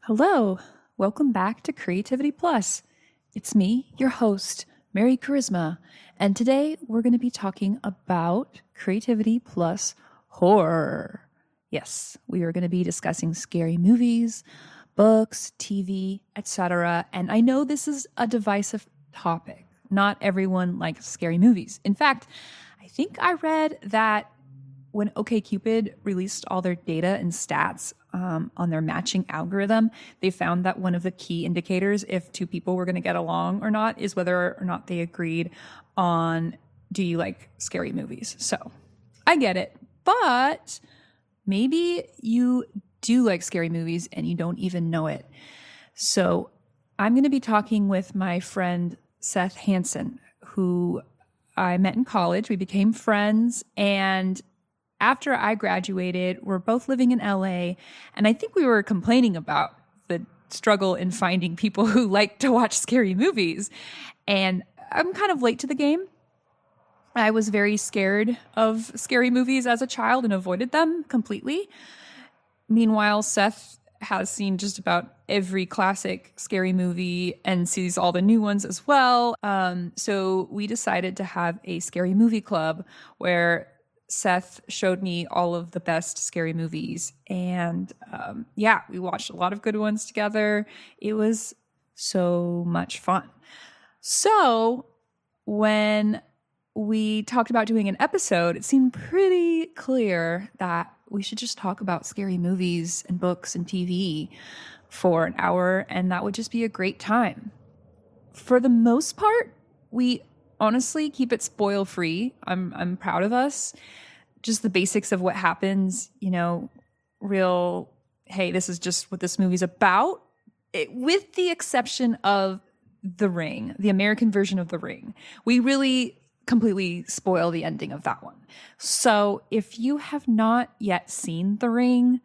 Hello, welcome back to Creativity Plus. It's me, your host, Mary Charisma, and today we're going to be talking about Creativity Plus horror. Yes, we are going to be discussing scary movies, books, TV, etc. And I know this is a divisive topic. Not everyone likes scary movies. In fact, I think I read that when OkCupid released all their data and stats on their matching algorithm, they found that one of the key indicators if two people were going to get along or not is whether or not they agreed on, do you like scary movies? So I get it, but maybe you do like scary movies and you don't even know it. So I'm going to be talking with my friend Seth Hansen, who I met in college. We became friends, and after I graduated, we're both living in LA, and I think we were complaining about the struggle in finding people who like to watch scary movies. And I'm kind of late to the game. I was very scared of scary movies as a child and avoided them completely. Meanwhile, Seth has seen just about every classic scary movie and sees all the new ones as well. So we decided to have a scary movie club where Seth showed me all of the best scary movies. And we watched a lot of good ones together. It was so much fun. So when we talked about doing an episode, it seemed pretty clear that we should just talk about scary movies and books and TV for an hour, and that would just be a great time. For the most part, we honestly keep it spoil free. I'm proud of us. Just the basics of what happens, real, hey, this is just what this movie's about. With the exception of The Ring, the American version of The Ring. We really completely spoil the ending of that one. So if you have not yet seen The Ring,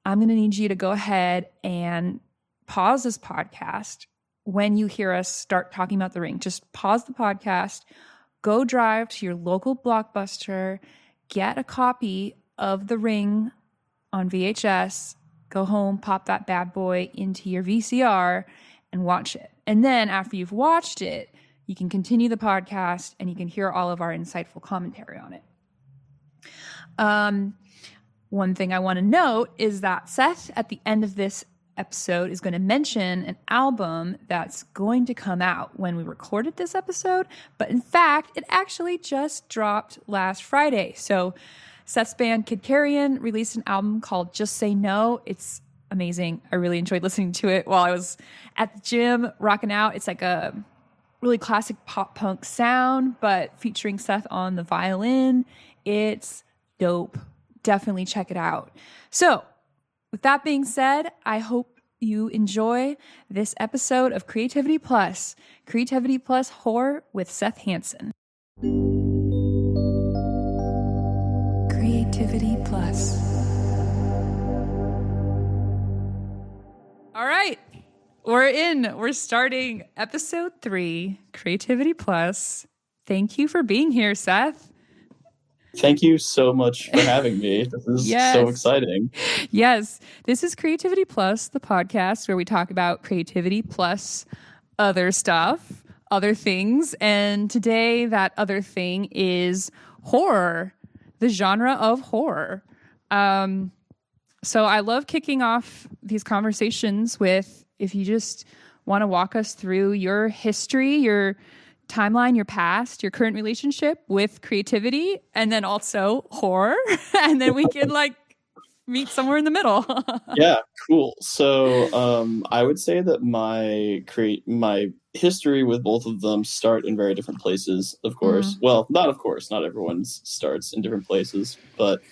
I'm going to need you to go ahead and pause this podcast when you hear us start talking about The Ring. Just pause the podcast, go drive to your local Blockbuster, get a copy of The Ring on VHS, go home, pop that bad boy into your VCR and watch it. And then after you've watched it, you can continue the podcast and you can hear all of our insightful commentary on it. One thing I want to note is that Seth, at the end of this episode, is going to mention an album that's going to come out when we recorded this episode, but in fact, it actually just dropped last Friday. So Seth's band Kid Carrion released an album called Just Say No. It's amazing. I really enjoyed listening to it while I was at the gym rocking out. It's like a really classic pop punk sound, but featuring Seth on the violin. It's dope. Definitely check it out. So with that being said, I hope you enjoy this episode of Creativity Plus Horror with Seth Hansen. Creativity Plus. All right. We're starting episode 3, Creativity Plus. Thank you for being here, Seth. Thank you so much for having me. This is so exciting. Yes. This is Creativity Plus, the podcast where we talk about creativity plus other stuff, other things. And today that other thing is horror, the genre of horror. So I love kicking off these conversations with, if you just want to walk us through your history, your timeline, your past, your current relationship with creativity, and then also horror, and then we can meet somewhere in the middle. Yeah, cool. So I would say that my history with both of them start in very different places, of course. Well, not everyone's starts in different places, but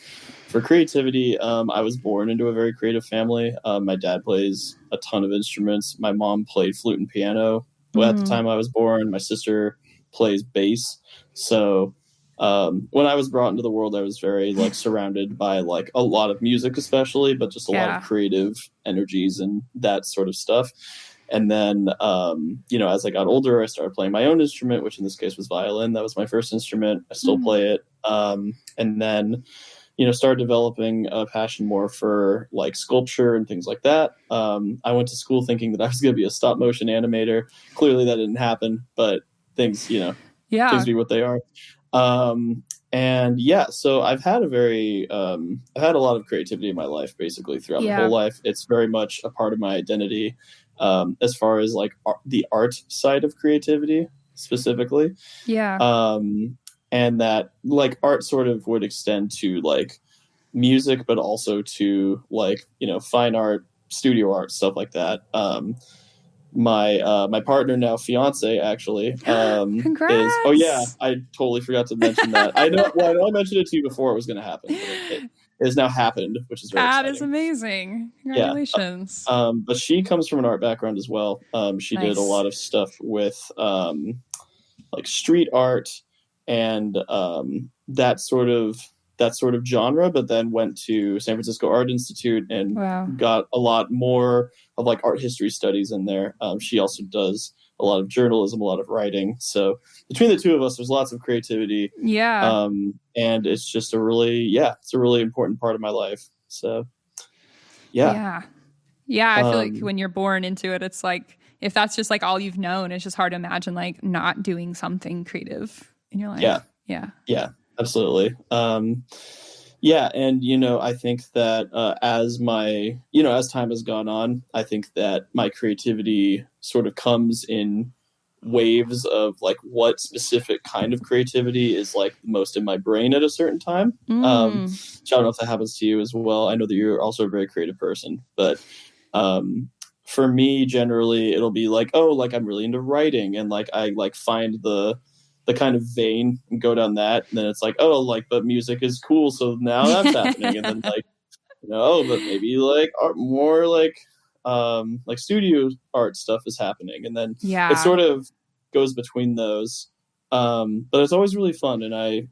for creativity, I was born into a very creative family. My dad plays a ton of instruments. My mom played flute and piano at the time I was born. My sister plays bass. So when I was brought into the world, I was very surrounded by a lot of music, especially, but just a lot of creative energies and that sort of stuff. And then, as I got older, I started playing my own instrument, which in this case was violin. That was my first instrument. I still play it. And then started developing a passion more for like sculpture and things like that. I went to school thinking that I was going to be a stop motion animator. Clearly that didn't happen, but things, things be what they are. And yeah, so I've had I've had a lot of creativity in my life, basically throughout my whole life. It's very much a part of my identity, as far as like the art side of creativity specifically. And that like art sort of would extend to like music, but also to like, fine art, studio art, stuff like that. My partner, now fiance, actually, Congrats! Oh yeah, I totally forgot to mention that. I know I mentioned it to you before it was going to happen, but it has now happened, which is very exciting. That is amazing. Congratulations. Yeah. But she comes from an art background as well. She did a lot of stuff with like street art and that sort of genre, but then went to San Francisco Art Institute and got a lot more of like art history studies in there. She also does a lot of journalism, a lot of writing. So between the two of us, there's lots of creativity. And it's just it's a really important part of my life. So I feel like when you're born into it, it's like, if that's just like all you've known, it's just hard to imagine like not doing something creative in your life. Yeah, absolutely. And I think that as time has gone on, I think that my creativity sort of comes in waves of like what specific kind of creativity is like most in my brain at a certain time. So I don't know if that happens to you as well. I know that you're also a very creative person, but for me, generally, it'll be like, oh, like I'm really into writing, and like I like find the kind of vein and go down that, and then it's like, oh, like but music is cool, so now that's happening, and then like, but maybe like more like studio art stuff is happening, and then it sort of goes between those. But it's always really fun, and I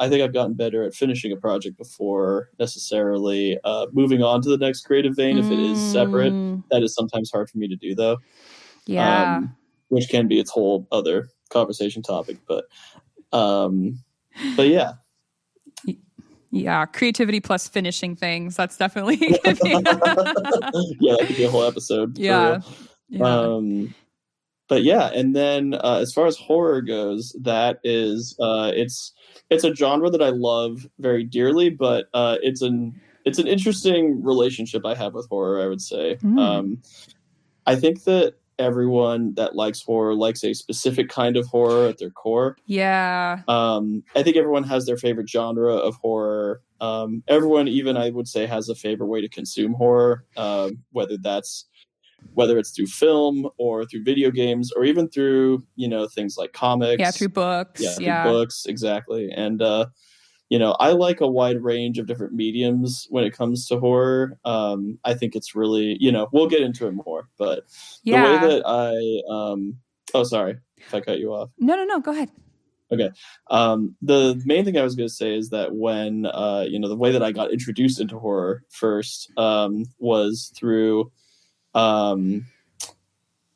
think I've gotten better at finishing a project before necessarily moving on to the next creative vein. If it is separate, that is sometimes hard for me to do, though. Which can be its whole other conversation topic, but yeah. Yeah, creativity plus finishing things. That's definitely that could be a whole episode. But yeah, and then as far as horror goes, that is it's a genre that I love very dearly, but it's an interesting relationship I have with horror, I would say. I think that everyone that likes horror likes a specific kind of horror at their core. I think everyone has their favorite genre of horror. Everyone, even I would say, has a favorite way to consume horror, whether it's through film or through video games or even through, things like comics. Through books. Through books, exactly. And, I like a wide range of different mediums when it comes to horror. I think it's really, we'll get into it more, but the way that sorry if I cut you off. No, go ahead. Okay. The main thing I was going to say is that when, the way that I got introduced into horror first was through,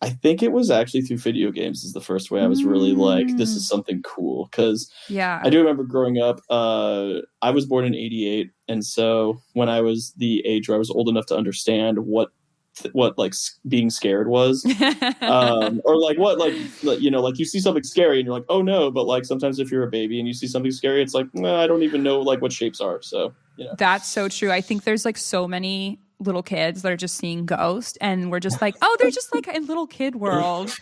I think it was actually through video games is the first way I was really like, this is something cool. Cause I do remember growing up, I was born in 88. And so when I was the age where I was old enough to understand what like being scared was, or like what, like, like you see something scary and you're like, oh no. But like, sometimes if you're a baby and you see something scary, it's like, I don't even know like what shapes are. So, That's so true. I think there's like so many little kids that are just seeing ghosts and we're just like, oh, they're just like a little kid world.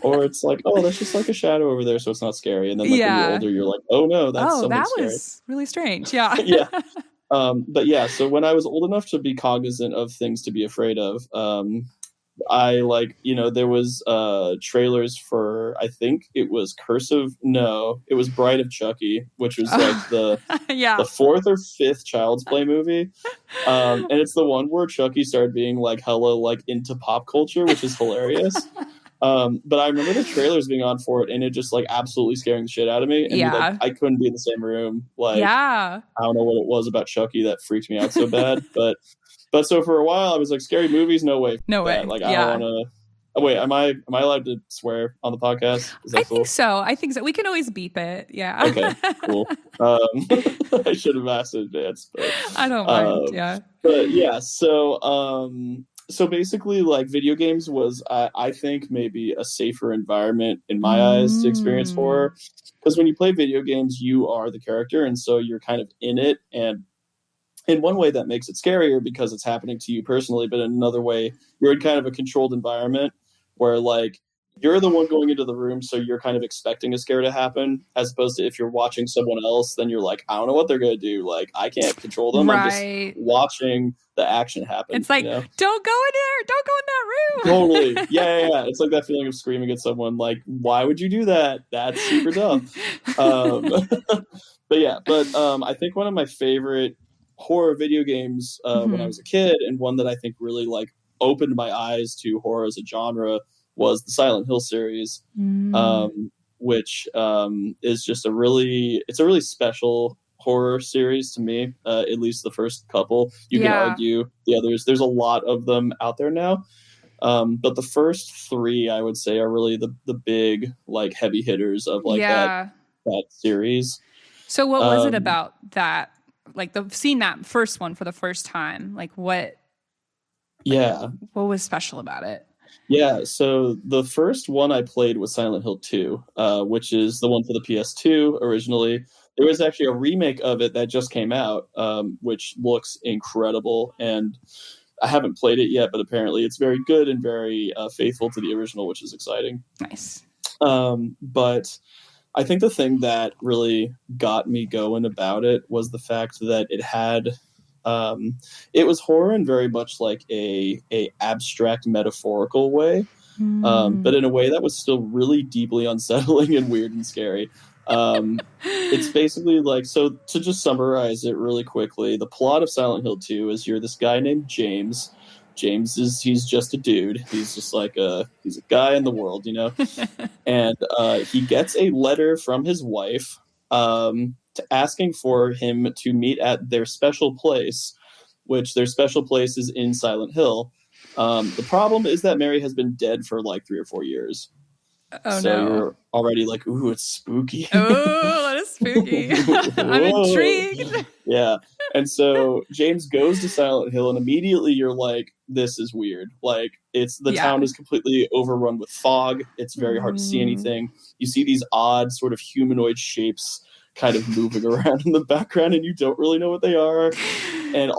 Or it's like, oh, that's just like a shadow over there, so it's not scary. And then like when you're older, you're like, oh no, that's something that scary. Was really strange. But yeah, so when I was old enough to be cognizant of things to be afraid of, I like, there was trailers for, I think it was it was Bride of Chucky, which was like the fourth or fifth Child's Play movie. And it's the one where Chucky started being like hella like into pop culture, which is hilarious. But I remember the trailers being on for it and it just like absolutely scaring the shit out of me. And like, I couldn't be in the same room. Like, I don't know what it was about Chucky that freaked me out so bad, but so for a while I was like, scary movies, no way. No way. Like, I don't want to, Oh, wait, am I allowed to swear on the podcast? Is that I cool? think so. I think so. We can always beep it. Yeah. Okay, cool. I should have asked in advance, but I don't mind. Yeah. but yeah. So basically, like video games was, I think, maybe a safer environment in my eyes to experience horror, because when you play video games, you are the character, and so you're kind of in it, and in one way that makes it scarier because it's happening to you personally, but in another way you're in kind of a controlled environment where like you're the one going into the room, so you're kind of expecting a scare to happen, as opposed to if you're watching someone else, then you're like, I don't know what they're going to do, like I can't control them. I'm just watching the action happen. It's like, don't go in there, don't go in that room. Totally. Yeah. It's like that feeling of screaming at someone, like, why would you do that? That's super dumb. But I think one of my favorite horror video games when I was a kid, and one that I think really like opened my eyes to horror as a genre, was the Silent Hill series, which is just a really special horror series to me, at least the first couple. You can argue the others. There's a lot of them out there now. But the first three, I would say, are really the big, like, heavy hitters of like that series. So what was it about that? Like seeing that first one for the first time, like what was special about it? Yeah, so the first one I played was Silent Hill 2, which is the one for the PS2 originally. There was actually a remake of it that just came out, which looks incredible, and I haven't played it yet, but apparently it's very good and very faithful to the original, which is exciting. Nice. But I think the thing that really got me going about it was the fact that it had, it was horror in very much like a abstract metaphorical way, but in a way that was still really deeply unsettling and weird and scary. It's basically like, so to just summarize it really quickly, the plot of Silent Hill 2 is you're this guy named James. He's just a dude. He's just like he's a guy in the world, and he gets a letter from his wife asking for him to meet at their special place, which their special place is in Silent Hill. The problem is that Mary has been dead for like 3 or 4 years. Oh, so no. You're already like, ooh, it's spooky. Oh, that is spooky. I'm intrigued. Yeah. And so James goes to Silent Hill, and immediately you're like, this is weird. Like, the town is completely overrun with fog. It's very hard to see anything. You see these odd sort of humanoid shapes kind of moving around in the background, and you don't really know what they are. And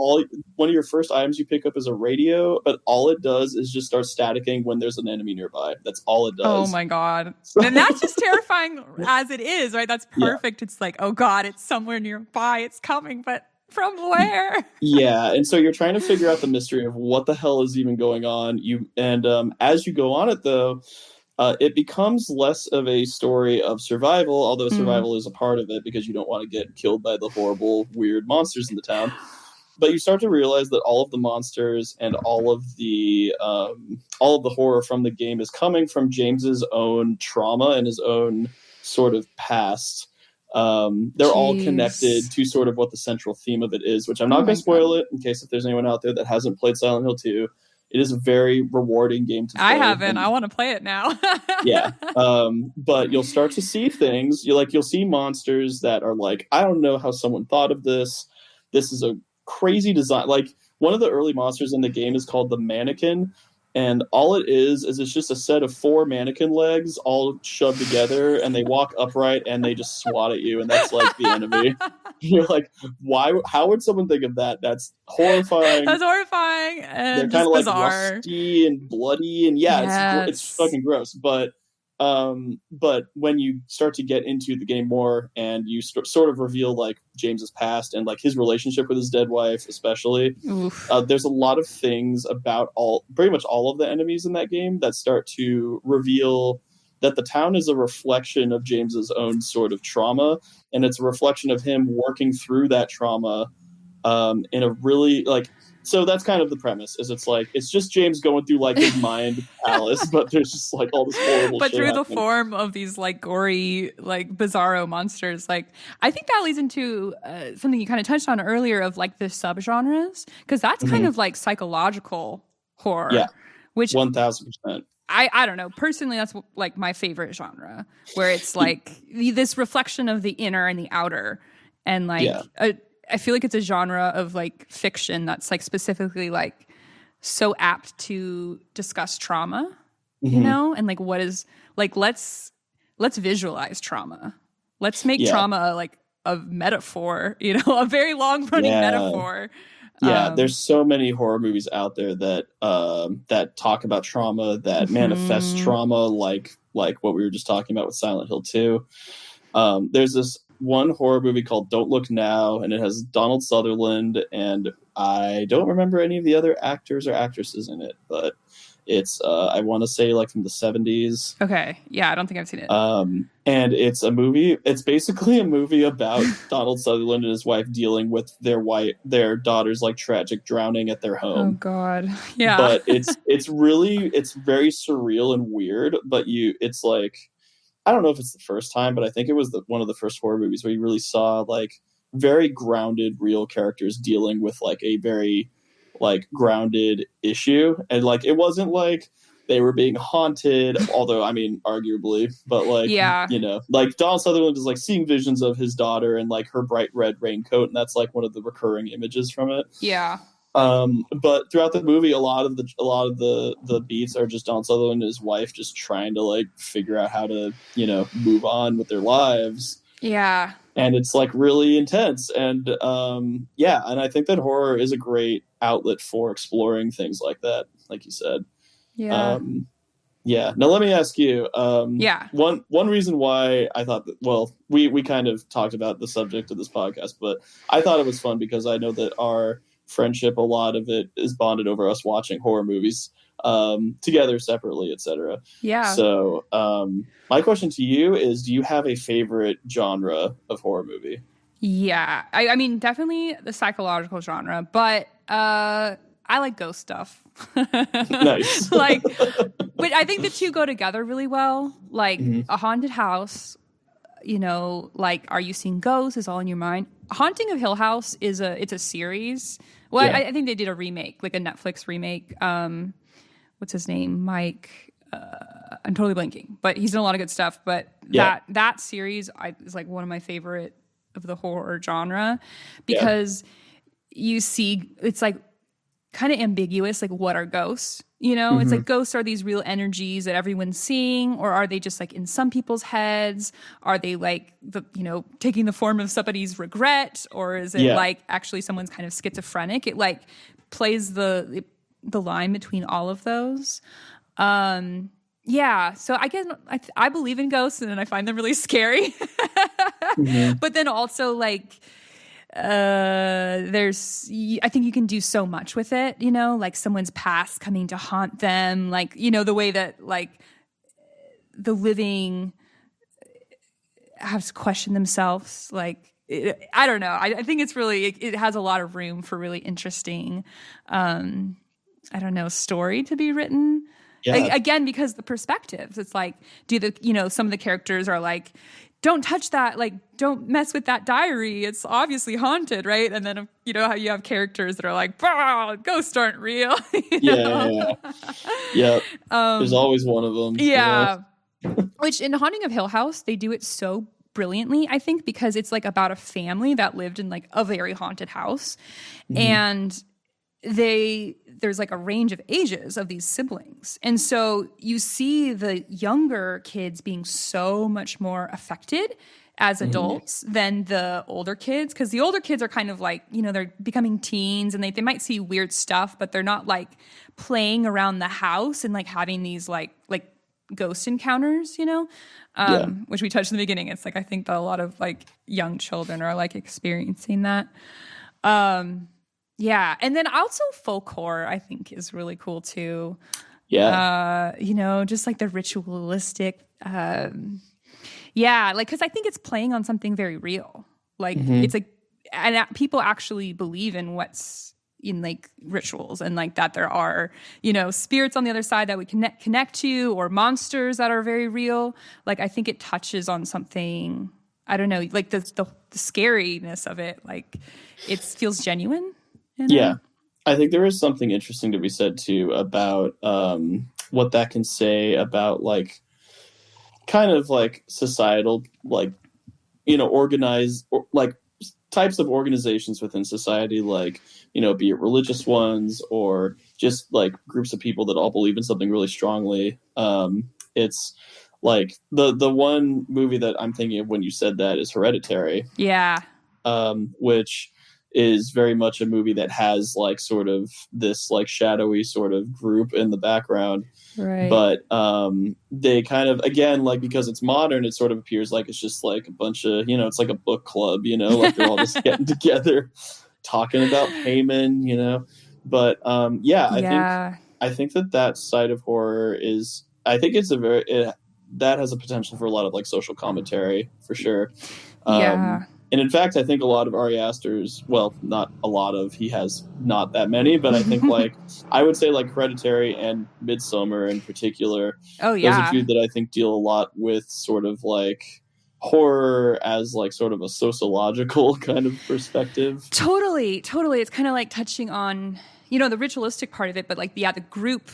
one of your first items you pick up is a radio, but all it does is just start staticking when there's an enemy nearby. That's all it does. Oh my God. And that's just terrifying as it is, right? That's perfect. Yeah. It's like, oh God, it's somewhere nearby. It's coming, but from where? Yeah. And so you're trying to figure out the mystery of what the hell is even going on. As you go on it, though, it becomes less of a story of survival, although survival is a part of it because you don't want to get killed by the horrible, weird monsters in the town. But you start to realize that all of the monsters and all of the horror from the game is coming from James's own trauma and his own sort of past. They're all connected to sort of what the central theme of it is, which I'm not going to spoil it in case if there's anyone out there that hasn't played Silent Hill 2. It is a very rewarding game to play. I haven't. I want to play it now. Yeah. But you'll start to see things. You'll see monsters that are like, I don't know how someone thought of this. This is a crazy design. Like, one of the early monsters in the game is called the Mannequin, and all it is it's just a set of 4 mannequin legs all shoved together, and they walk upright and they just swat at you, and that's like the enemy. You're like, how would someone think of that? That's horrifying. That's horrifying. And they're kind of like bizarre. Rusty and bloody, and it's fucking gross. But when you start to get into the game more, and you sort of reveal like James's past and like his relationship with his dead wife, especially, there's a lot of things about pretty much all of the enemies in that game that start to reveal that the town is a reflection of James's own sort of trauma, and it's a reflection of him working through that trauma in a really like. So that's kind of the premise. It's just James going through like his mind palace, but there's just like all this horrible but shit through happening. The form of these like gory, like bizarro monsters. Like, I think that leads into something you kind of touched on earlier of like the subgenres, because that's kind of like psychological horror. Yeah, which 1000%. I don't know. Personally, that's like my favorite genre, where it's like this reflection of the inner and the outer. And like, I feel like it's a genre of like fiction that's like specifically like so apt to discuss trauma, you know? And like, what is like, let's visualize trauma. Let's make trauma like a metaphor, you know, a very long running metaphor. Yeah, there's so many horror movies out there that that talk about trauma, that manifest trauma, like what we were just talking about with Silent Hill 2. There's this one horror movie called Don't Look Now, and it has Donald Sutherland, and I don't remember any of the other actors or actresses in it, but it's I want to say like from the 70s. Okay, yeah, I don't think I've seen it. And it's a movie. It's basically a movie about Donald Sutherland and his wife dealing with their daughter's like tragic drowning at their home. Oh God, yeah. But it's very surreal and weird. But it's like, I don't know if it's the first time, but I think it was one of the first horror movies where you really saw like very grounded, real characters dealing with like a very like grounded issue. And like, it wasn't like they were being haunted, although I mean, arguably, but like, you know, like Donald Sutherland is like seeing visions of his daughter and like her bright red raincoat. And that's like one of the recurring images from it. Yeah. But throughout the movie, a lot of the beats are just Donald Sutherland and his wife just trying to like figure out how to, you know, move on with their lives. Yeah. And it's like really intense. And and I think that horror is a great outlet for exploring things like that, like you said. Yeah. Now let me ask you, one reason why I thought that, well, we kind of talked about the subject of this podcast, but I thought it was fun because I know that our friendship, a lot of it is bonded over us watching horror movies together, separately, etc. Yeah. So my question to you is, do you have a favorite genre of horror movie? Yeah. I mean, definitely the psychological genre, but I like ghost stuff. Nice. Like, but I think the two go together really well. Like a haunted house, you know, like Are You Seeing Ghosts is all in your mind. Haunting of Hill House it's a series. Well, I think they did a remake, like a Netflix remake. What's his name? Mike. I'm totally blanking, but he's done a lot of good stuff. But that series is like one of my favorite of the horror genre because you see it's like kind of ambiguous, like what are ghosts? You know, it's like ghosts are these real energies that everyone's seeing, or are they just like in some people's heads? Are they like taking the form of somebody's regret, or is it like actually someone's kind of schizophrenic? It like plays the line between all of those. So I guess I believe in ghosts, and I find them really scary. But then also like I think you can do so much with it, you know, like someone's past coming to haunt them, like, you know, the way that like the living have to question themselves, like I don't know. I think it's really it has a lot of room for really interesting I don't know, story to be written. Again, because the perspectives, it's like, some of the characters are like, don't touch that, like, don't mess with that diary, it's obviously haunted, right? And then, you know, how you have characters that are like, ghosts aren't real. Yeah. There's always one of them. Yeah. Which in Haunting of Hill House, they do it so brilliantly, I think, because it's like about a family that lived in like a very haunted house. And there's like a range of ages of these siblings. And so you see the younger kids being so much more affected as adults than the older kids. Because the older kids are kind of like, you know, they're becoming teens and they might see weird stuff, but they're not like playing around the house and like having these like ghost encounters, you know, which we touched in the beginning. It's like, I think that a lot of like young children are like experiencing that. Yeah. And then also folk horror, I think, is really cool too. Yeah. You know, just like the ritualistic. Like, because I think it's playing on something very real. Like, it's like, and people actually believe in what's in like rituals, and like that there are, you know, spirits on the other side that we connect to, or monsters that are very real. Like, I think it touches on something, I don't know, like the scariness of it. Like, it feels genuine. You know? Yeah, I think there is something interesting to be said too about the what that can say about like kind of like societal, like, you know, organized, or like types of organizations within society, like, you know, be it religious ones or just like groups of people that all believe in something really strongly. It's like the one movie that I'm thinking of when you said that is Hereditary. Yeah. Which is very much a movie that has like sort of this like shadowy sort of group in the background. Right. But they kind of, again, like, because it's modern, it sort of appears like it's just like a bunch of, you know, it's like a book club, you know, like they're all just getting together talking about Payman, you know. But I think that side of horror is, I think it's that has a potential for a lot of like social commentary for sure. And in fact, I think a lot of Ari Aster's, well, not a lot of, he has not that many, but I think like, I would say like Hereditary and Midsommar in particular. Oh, yeah. Those are two that I think deal a lot with sort of like horror as like sort of a sociological kind of perspective. Totally. It's kind of like touching on, you know, the ritualistic part of it, but like, yeah, the group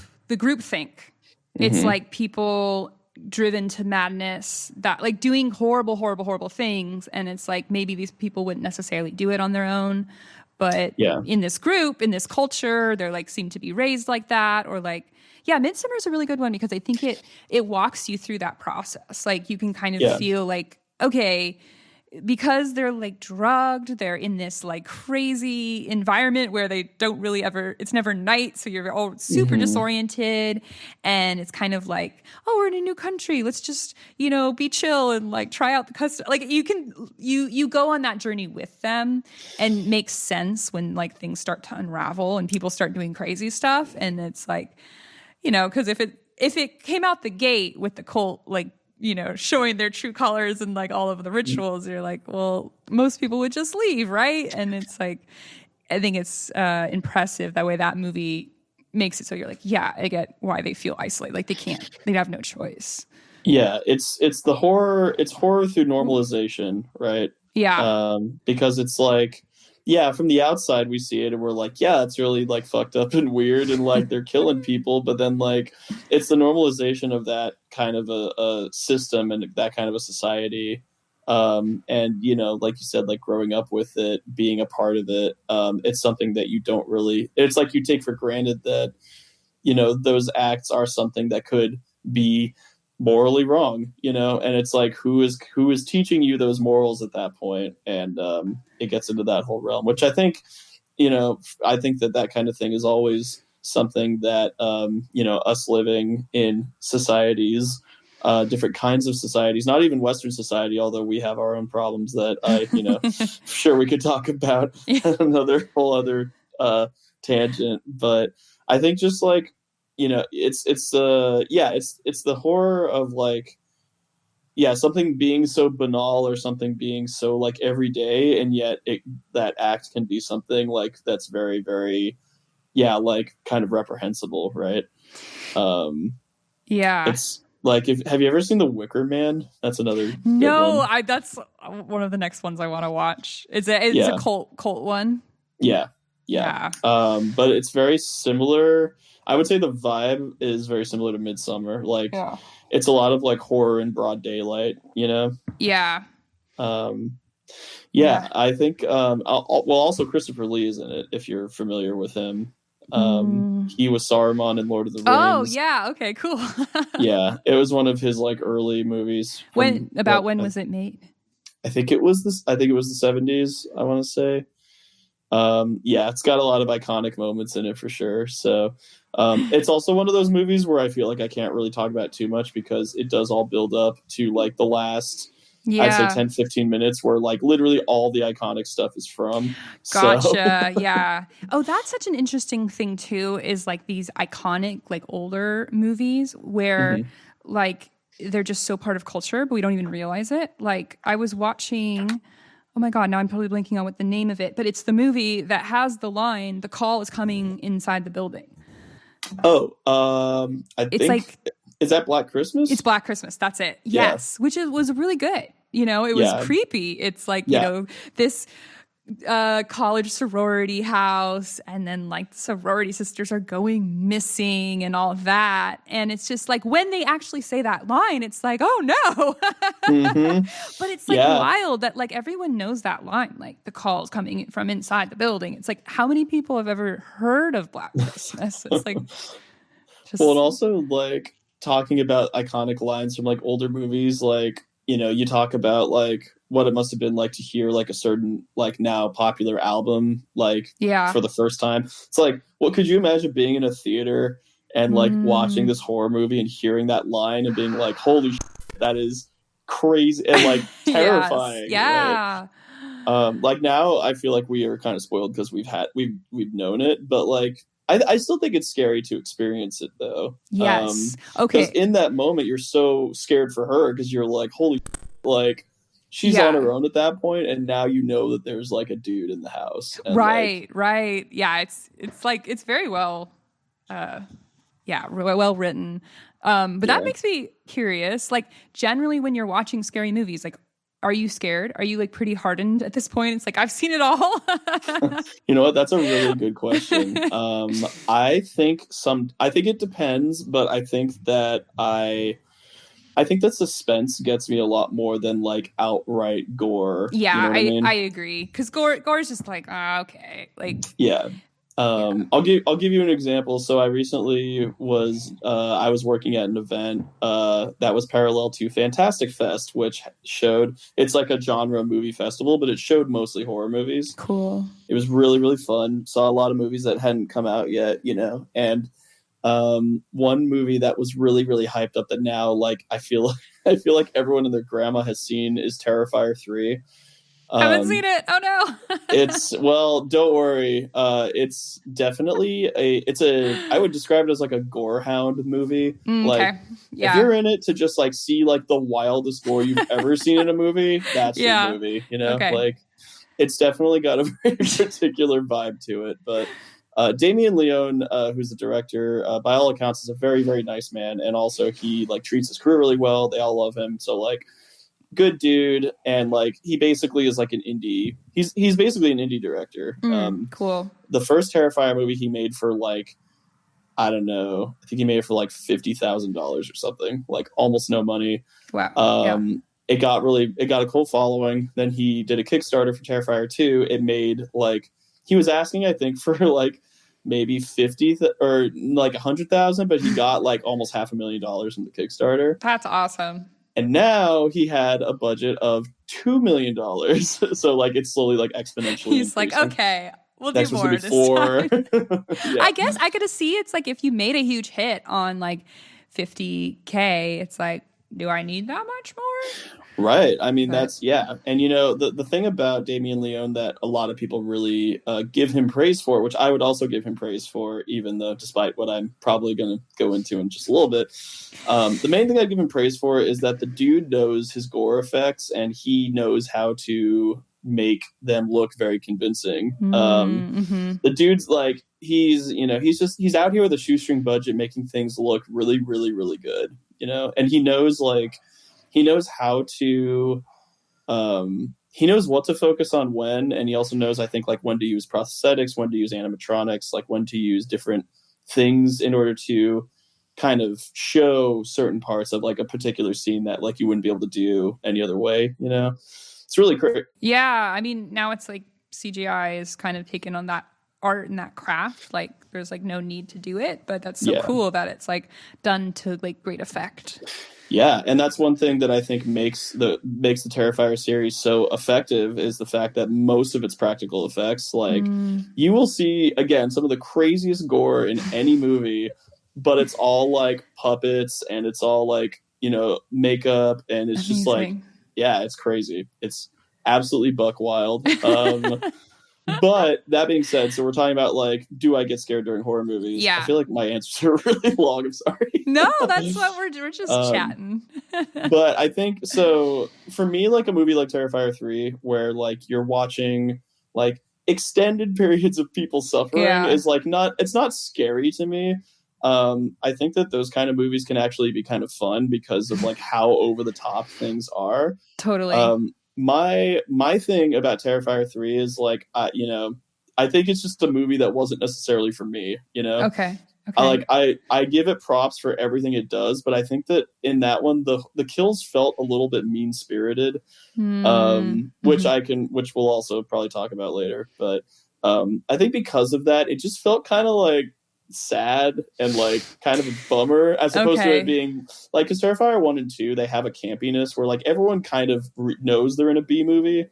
think. It's like people driven to madness, that like doing horrible things, and it's like maybe these people wouldn't necessarily do it on their own, but in this group, in this culture, they're like seem to be raised like that. Or like, yeah, Midsummer is a really good one because I think it walks you through that process. Like you can kind of feel like, okay, because they're like drugged, they're in this like crazy environment where they don't really ever, it's never night, so you're all super disoriented, and it's kind of like, oh, we're in a new country, let's just, you know, be chill and like try out the custom. Like you go on that journey with them, and makes sense when like things start to unravel and people start doing crazy stuff. And it's like, you know, because if it came out the gate with the cult, like, you know, showing their true colors and like all of the rituals, you're like, well, most people would just leave, right? And it's like, I think it's impressive that way that movie makes it so you're like, yeah, I get why they feel isolated. Like they have no choice. Yeah, it's the horror. It's horror through normalization, right? Yeah. Because it's like, yeah, from the outside we see it and we're like, yeah, it's really like fucked up and weird and like they're killing people, but then like it's the normalization of that kind of a system and that kind of a society. And you know, like you said, like growing up with it, being a part of it, it's something that you don't really, it's like you take for granted that, you know, those acts are something that could be morally wrong, you know, and it's like who is teaching you those morals at that point? And it gets into that whole realm, which I think, you know, I think that kind of thing is always something that you know, us living in societies, different kinds of societies, not even Western society, although we have our own problems that I, you know, sure we could talk about another whole other tangent, but I think just like, you know, it's the horror of like, yeah, something being so banal or something being so like everyday, and yet that act can be something like that's very, very, yeah, like kind of reprehensible, right? It's like, have you ever seen The Wickerman? That's another good one. That's one of the next ones I want to watch. It's a cult one. Yeah. But it's very similar. I would say the vibe is very similar to Midsommar. Like, it's a lot of like horror in broad daylight, you know? Yeah. I think, also Christopher Lee is in it, if you're familiar with him. He was Saruman in Lord of the Rings. Oh, yeah. Okay, cool. Yeah, it was one of his like early movies. When was it made? I think it was the 70s, I want to say. It's got a lot of iconic moments in it for sure. So it's also one of those movies where I feel like I can't really talk about too much because it does all build up to like the last, I'd say 10-15 minutes where like literally all the iconic stuff is from. Gotcha. Yeah. Oh, that's such an interesting thing too, is like these iconic, like older movies where like they're just so part of culture, but we don't even realize it. Like I was watching, oh my God, now I'm totally blanking on what the name of it, but it's the movie that has the line, "The call is coming inside the building." Oh, I think like, is that Black Christmas? It's Black Christmas. That's it. Yes. Which was really good. You know, it was creepy. It's like, you know, this college sorority house, and then like the sorority sisters are going missing and all that. And it's just like when they actually say that line, it's like, oh no. But it's like wild that like everyone knows that line, like the calls coming from inside the building. It's like, how many people have ever heard of Black Christmas? It's like just... Well, and also like talking about iconic lines from like older movies, like, you know, you talk about like what it must have been like to hear like a certain like now popular album like for the first time. It's like, well, could you imagine being in a theater and like watching this horror movie and hearing that line and being like, holy shit, that is crazy and like terrifying. Yeah. Right? Like now I feel like we are kind of spoiled because we've known it, but like I still think it's scary to experience it though. Yes. Because in that moment you're so scared for her because you're like, holy like she's on her own at that point, and now you know that there's like a dude in the house. And right. Yeah, it's like it's very well well written. But that makes me curious. Like generally when you're watching scary movies, like are you scared? Are you like pretty hardened at this point? It's like, I've seen it all. You know what? That's a really good question. I think it depends, but I think that suspense gets me a lot more than like outright gore. Yeah, you know I agree. Because gore is just like, okay. Like I'll give you an example. So I recently was I was working at an event that was parallel to Fantastic Fest, which showed, it's like a genre movie festival, but it showed mostly horror movies. Cool. It was really, really fun. Saw a lot of movies that hadn't come out yet, you know, and one movie that was really, really hyped up that now like I feel like everyone and their grandma has seen is Terrifier 3. Haven't seen it. Oh no. Well, don't worry. It's definitely I would describe it as like a gore hound movie. Like if you're in it to just like see like the wildest gore you've ever seen in a movie, that's the movie, you know? Like it's definitely got a very particular vibe to it. But Damien Leone, who's the director, by all accounts is a very, very nice man, and also he like treats his crew really well. They all love him. So like good dude, and like he basically is like an indie. He's basically an indie director. Cool. The first Terrifier movie he made for like, I don't know, I think he made it for like $50,000 or something, like almost no money. Wow. It got a cult following. Then he did a Kickstarter for Terrifier 2. It made like, he was asking I think for like maybe 50 or like 100,000, but he got like almost $500,000 in the Kickstarter. That's awesome. And now he had a budget of $2 million. So like it's slowly like exponentially He's increasing. like, okay, we'll do more this time. I guess I could see it's like if you made a huge hit on like 50K, it's like, do I need that much more? Right. I mean, that's, And, you know, the thing about Damien Leone that a lot of people really give him praise for, which I would also give him praise for, even though despite what I'm probably going to go into in just a little bit, the main thing I give him praise for is that the dude knows his gore effects and he knows how to make them look very convincing. The dude's like, he's out here with a shoestring budget making things look really, really, really good, you know, and he knows how to he knows what to focus on when, and he also knows, I think, like when to use prosthetics, when to use animatronics, like when to use different things in order to kind of show certain parts of like a particular scene that like you wouldn't be able to do any other way, you know. It's really great. Yeah, I mean, now it's like CGI is kind of taken on that art and that craft. Like there's like no need to do it, but that's so cool that it's like done to like great effect. Yeah, and that's one thing that I think makes the Terrifier series so effective is the fact that most of its practical effects, like you will see again some of the craziest gore in any movie, but it's all like puppets and it's all like, you know, makeup, and it's just like, it's crazy. It's absolutely buck wild. But that being said, so we're talking about like, do I get scared during horror movies? Yeah. I feel like my answers are really long. I'm sorry. No, that's what we're just chatting. But I think so for me, like a movie like Terrifier 3, where like you're watching like extended periods of people suffering is like it's not scary to me. I think that those kind of movies can actually be kind of fun because of like how over the top things are. Totally. my thing about Terrifier 3 is like, I think it's just a movie that wasn't necessarily for me, Okay. I give it props for everything it does, but I think that in that one the kills felt a little bit mean spirited, which which we'll also probably talk about later. But I think because of that, it just felt kind of like sad and like kind of a bummer, as opposed to it being like, because Terrifier 1 and 2, they have a campiness where like everyone kind of knows they're in a B movie.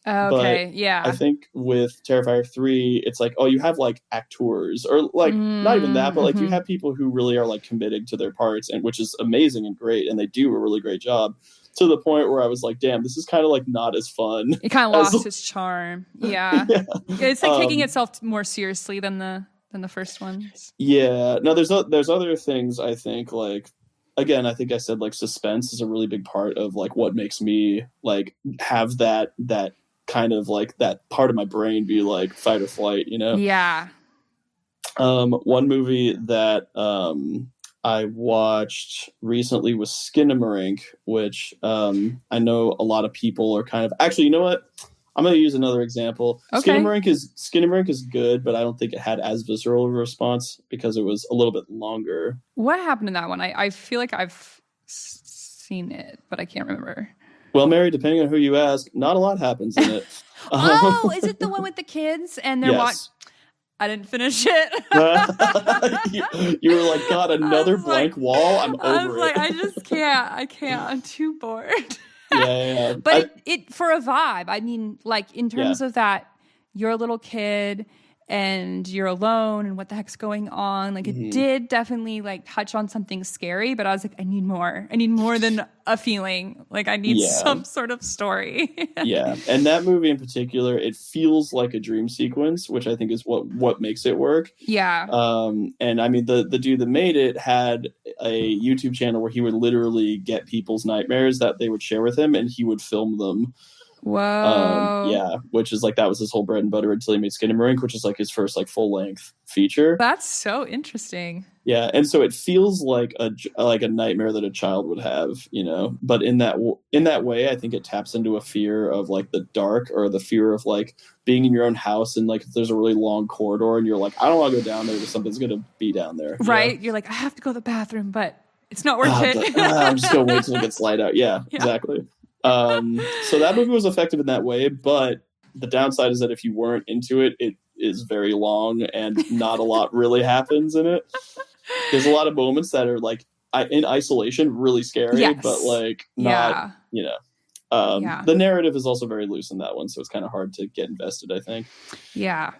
Okay, but I think with Terrifier 3, it's like, oh, you have like actors, or like not even that, but like you have people who really are like committed to their parts, and which is amazing and great, and they do a really great job, to the point where I was like, damn, this is kind of like not as fun. It kind of lost its charm. Yeah. It's like taking itself more seriously than the first ones. Yeah. No, there's other things, I think, like, again, I think I said like suspense is a really big part of like what makes me like have that kind of like that part of my brain be like fight or flight, Yeah. One movie that I watched recently was Skinamarink, which I know a lot of people are kind of, actually, you know what, I'm going to use another example. Okay. Skinamarink is good, but I don't think it had as visceral of a response because it was a little bit longer. What happened in that one? I feel like I've seen it, but I can't remember. Well, Mary, depending on who you ask, not a lot happens in it. Oh, is it the one with the kids and they're yes. I didn't finish it. you were like, God, another blank wall? I'm over it. I just can't. I can't. I'm too bored. Yeah. But it for a vibe. I mean, like in terms of that, you're a little kid and you're alone and what the heck's going on. Like it did definitely like touch on something scary, but I was like, I need more. I need more than a feeling. Like I need some sort of story. Yeah. And that movie in particular, it feels like a dream sequence, which I think is what makes it work. Yeah. And I mean, the dude that made it had a YouTube channel where he would literally get people's nightmares that they would share with him, and he would film them. Whoa. Yeah, which is like, that was his whole bread and butter until he made Skinamarink, which is like his first like full length feature. That's so interesting. Yeah, and so it feels like a nightmare that a child would have, But in that way, I think it taps into a fear of like the dark, or the fear of like being in your own house, and like if there's a really long corridor and you're like, I don't want to go down there because something's gonna be down there. Right? You're like, I have to go to the bathroom, but it's not worth it. I'm just gonna wait till it gets light out. Yeah. Exactly. So that movie was effective in that way, but the downside is that if you weren't into it, it is very long and not a lot really happens in it. There's a lot of moments that are like in isolation really scary, but like not, the narrative is also very loose in that one, so it's kind of hard to get invested, I think. Yeah.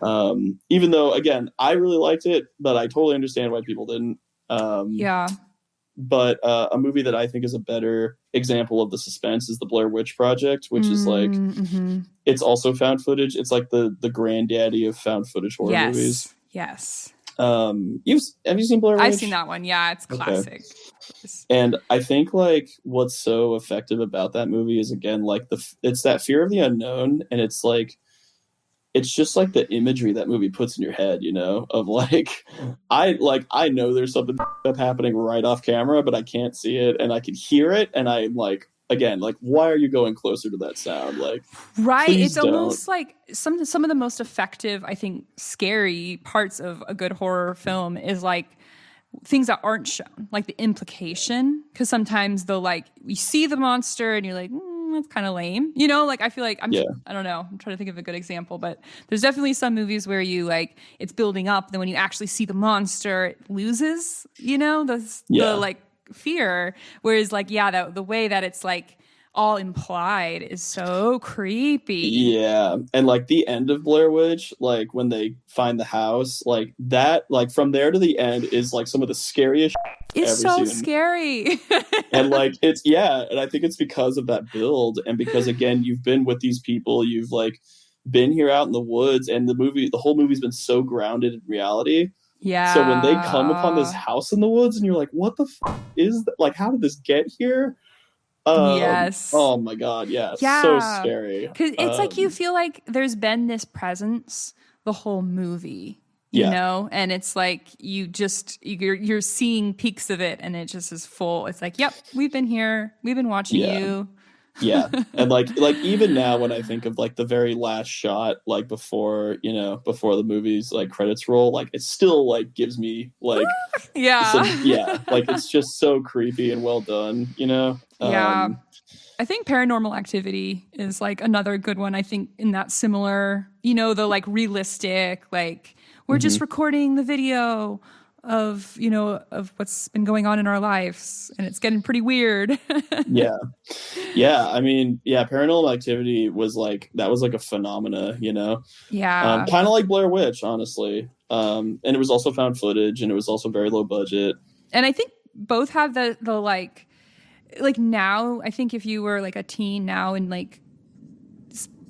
Even though, again, I really liked it, but I totally understand why people didn't. But a movie that I think is a better example of the suspense is the Blair Witch Project, which is like, it's also found footage. It's like the granddaddy of found footage horror movies. Yes. Have you seen Blair Witch? I've seen that one. Yeah, it's classic. Okay. And I think like what's so effective about that movie is, again, like it's that fear of the unknown, and it's like, it's just like the imagery that movie puts in your head, of like, I know there's something happening right off camera, but I can't see it, and I can hear it, and I'm like, again, like, why are you going closer to that sound? Like, right. It's almost like some of the most effective, I think, scary parts of a good horror film is like things that aren't shown, like the implication, because sometimes they'll like, you see the monster and you're like, that's kind of lame, like I feel like I don't know, I'm trying to think of a good example, but there's definitely some movies where you like it's building up, then when you actually see the monster, it loses the like fear, whereas like the way that it's like all implied is so creepy. And like the end of Blair Witch, like when they find the house, like that, like from there to the end is like some of the scariest it's so scary. And like and I think it's because of that build, and because, again, you've been with these people, you've like been here out in the woods, and the whole movie's been so grounded in reality. So when they come upon this house in the woods and you're like, what the is that? Like, how did this get here? Yes. Oh my God. Yeah. So scary. Because it's like you feel like there's been this presence the whole movie, you know, and it's like you're seeing peaks of it, and it just is full. It's like, yep, we've been here, we've been watching you. Yeah. And like even now when I think of like the very last shot, like before the movie's like credits roll, like it still like gives me like like it's just so creepy and well done, Yeah. I think Paranormal Activity is like another good one. I think in that similar, the like realistic, like we're just recording the video of what's been going on in our lives, and it's getting pretty weird. Yeah. I mean, Paranormal Activity was like a phenomena, Yeah. kind of like Blair Witch, honestly. And it was also found footage, and it was also very low budget. And I think both have the like now, I think if you were like a teen now and like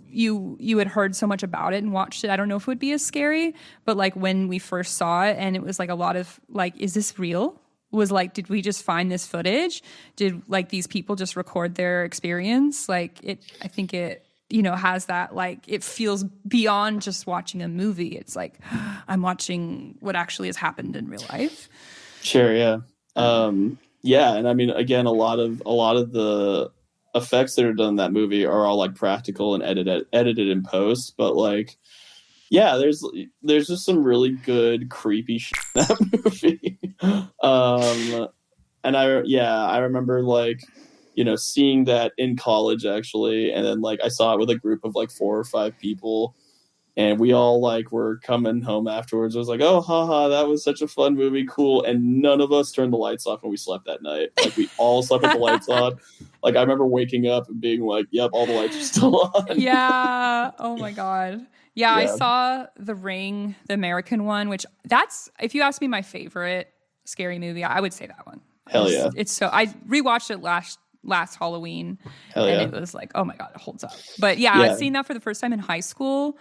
you had heard so much about it and watched it, I don't know if it would be as scary, but like when we first saw it and it was like a lot of like, is this real? Was like, did we just find this footage? Did like these people just record their experience? Like I think it, has that, like, it feels beyond just watching a movie. It's like, I'm watching what actually has happened in real life. Sure. Yeah. Yeah. And I mean, again, a lot of the effects that are done in that movie are all like practical and edited in post, but like, yeah, there's just some really good creepy shit in that movie. And I remember like, seeing that in college actually, and then like I saw it with a group of like 4 or 5 people, and we all like were coming home afterwards. I was like, oh, haha, that was such a fun movie, cool. And none of us turned the lights off when we slept that night. Like we all slept with the lights on. Like I remember waking up and being like, yep, all the lights are still on. Yeah. Oh my God. Yeah, I saw The Ring, the American one, which that's, if you ask me my favorite scary movie, I would say that one. Hell yeah. It's so, I rewatched it last Halloween, and it was like, oh my God, it holds up. But yeah, I've seen that for the first time in high school.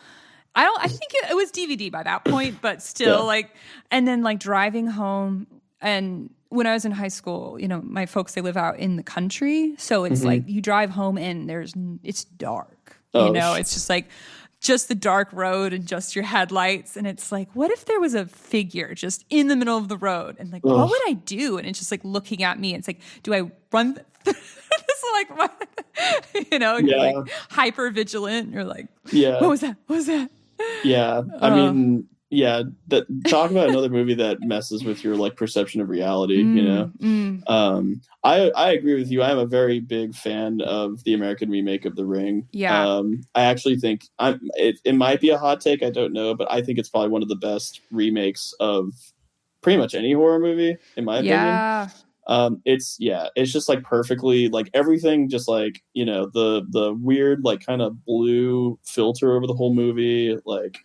I think it was DVD by that point, but still like, and then like driving home, and when I was in high school, my folks, they live out in the country. So it's like you drive home and it's dark, it's just like, just the dark road and just your headlights. And it's like, what if there was a figure just in the middle of the road? And like, what would I do? And it's just like looking at me. It's like, do I run? It's like, what? You're like hyper vigilant. You're like, what was that? What was that? Yeah. I mean, talk about another movie that messes with your like perception of reality, I agree with you. I'm a very big fan of the American remake of The Ring. Yeah. I actually think it might be a hot take, I don't know, but I think it's probably one of the best remakes of pretty much any horror movie, in my opinion. It's just like perfectly, like everything, just like, the weird like kind of blue filter over the whole movie, like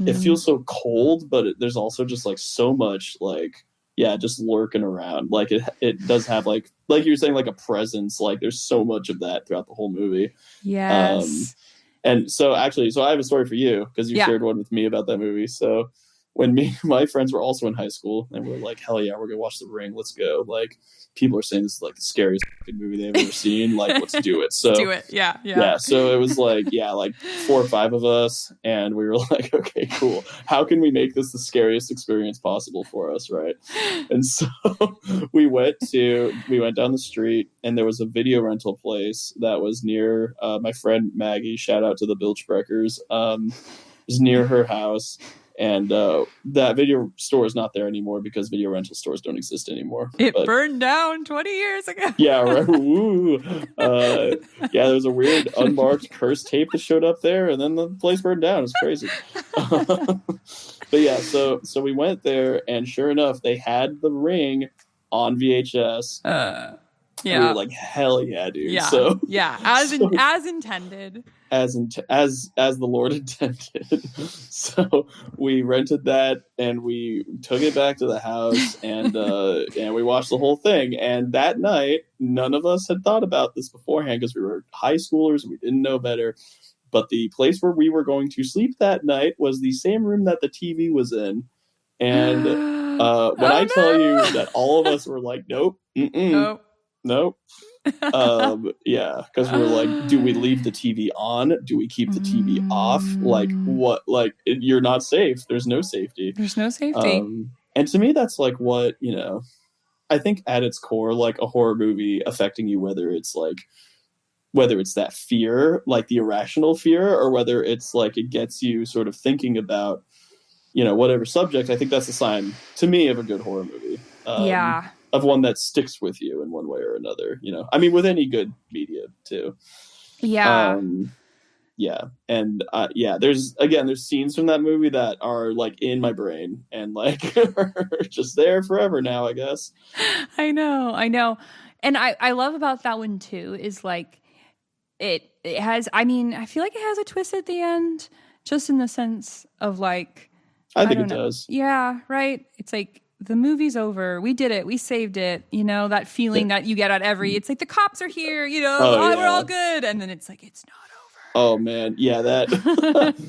it feels so cold, but there's also just like so much like just lurking around. Like it does have like you were saying, like a presence. Like there's so much of that throughout the whole movie. Yes. And so I have a story for you, because you shared one with me about that movie. So when my friends were also in high school, and we were like, hell yeah, we're gonna watch The Ring, let's go. Like people are saying this is like the scariest movie they've ever seen, like let's do it. So do it. Yeah. So it was like like 4 or 5 of us, and we were like, okay, cool, how can we make this the scariest experience possible for us, right? And so we went down the street, and there was a video rental place that was near my friend Maggie, shout out to the Bilchbreckers, was near her house. And that video store is not there anymore because video rental stores don't exist anymore. It burned down 20 years ago. Yeah, right. Woo. There was a weird unmarked cursed tape that showed up there, and then the place burned down. It's crazy. But yeah, so we went there, and sure enough, they had The Ring on VHS. We were like, hell yeah, dude. Yeah. So as intended. As the Lord intended. So we rented that, and we took it back to the house, and we watched the whole thing. And that night, none of us had thought about this beforehand because we were high schoolers and we didn't know better. But the place where we were going to sleep that night was the same room that the TV was in. And when I tell you that all of us were like, nope, nope. Because we're like, do we leave the TV on? Do we keep the TV off? Like what? Like you're not safe. There's no safety. And to me, that's like what, I think at its core, like a horror movie affecting you, whether it's like whether it's that fear, like the irrational fear, or whether it's like it gets you sort of thinking about, whatever subject. I think that's a sign to me of a good horror movie. Of one that sticks with you in one way or another, I mean, with any good media too. Yeah. And there's scenes from that movie that are like in my brain and like are just there forever now, I guess. I know. And I love about that one too is like it has, I mean, I feel like it has a twist at the end, just in the sense of like, I think it does. Yeah, right. It's like the movie's over. We did it. We saved it. That feeling that you get at it's like the cops are here, we're all good. And then it's like, it's not over. Oh man. Yeah. That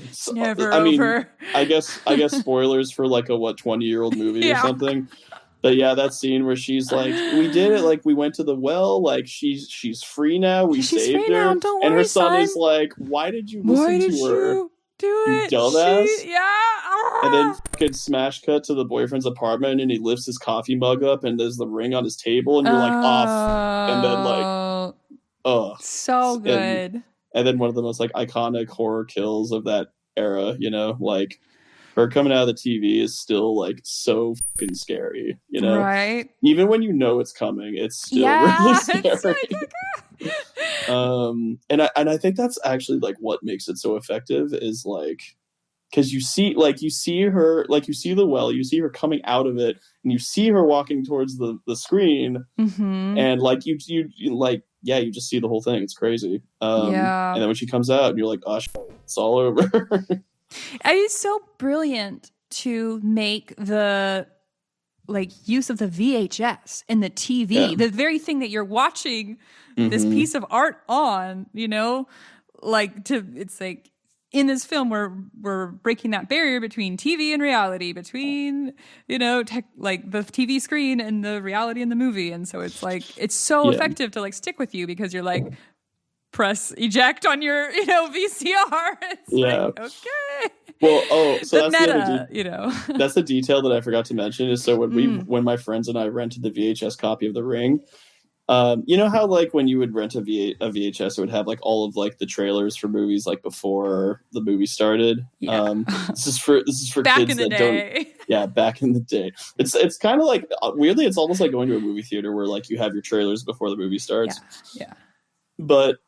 it's never over. I guess spoilers for like a 20-year-old movie or something. But yeah, that scene where she's like, we did it. Like we went to the well, like she's free now. We saved her. Now. Don't and worry, her son son. Is like, why did you listen to her? You do it, you dumbass. And then fucking smash cut to the boyfriend's apartment, and he lifts his coffee mug up, and there's the ring on his table, and you're like, off. And then like, so good. And then one of the most like iconic horror kills of that era, like her coming out of the TV is still like so fucking scary, right? Even when it's coming, it's still really scary. And I think that's actually like what makes it so effective is like, because you see her, like you see the well, you see her coming out of it, and you see her walking towards the screen, and like you like, yeah, you just see the whole thing. It's crazy. And then when she comes out, and you're like, oh, it's all over. It's so brilliant to make the like use of the VHS and the TV, the very thing that you're watching this piece of art on, it's like in this film we're breaking that barrier between TV and reality, between like the TV screen and the reality in the movie, and so it's like it's so effective to like stick with you because you're like press eject on your VCR. It's like, okay. Well, so that's meta, the other that's the detail that I forgot to mention is so when my friends and I rented the VHS copy of The Ring, you know how like when you would rent a VHS, it would have like all of like the trailers for movies like before the movie started. This is for back kids in the that day. don't. Yeah, back in the day. It's kind of like weirdly, it's almost like going to a movie theater where like you have your trailers before the movie starts. Yeah. But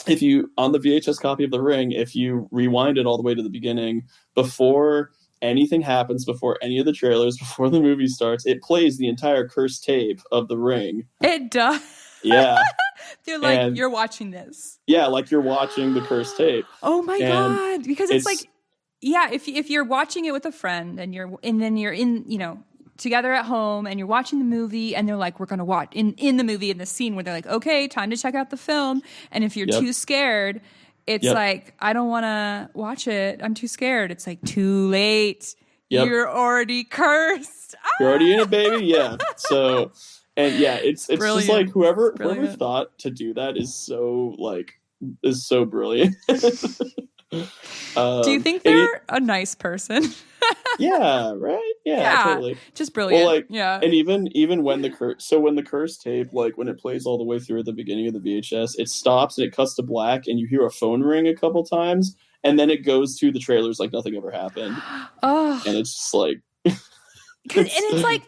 if you, on the VHS copy of The Ring, if you rewind it all the way to the beginning, before anything happens, before any of the trailers, before the movie starts, it plays the entire cursed tape of The Ring. It does. Yeah. They're like, you're watching this. Yeah, like you're watching the cursed tape. Oh my God. Because it's like, yeah, if you're watching it with a friend and then you're in, together at home and you're watching the movie and they're like, we're going to watch in the movie in the scene where they're like, okay, time to check out the film. And if you're too scared, it's like, I don't want to watch it. I'm too scared. It's like too late. You're already cursed. You're already in it, baby. Yeah. So, and yeah, it's just like whoever thought to do that is so brilliant. Do you think they're a nice person? Yeah, right? Yeah, totally. Just brilliant. Well, and even when the curse tape, like when it plays all the way through at the beginning of the VHS, it stops and it cuts to black and you hear a phone ring a couple times and then it goes to the trailers like nothing ever happened. Oh. And it's just like it's like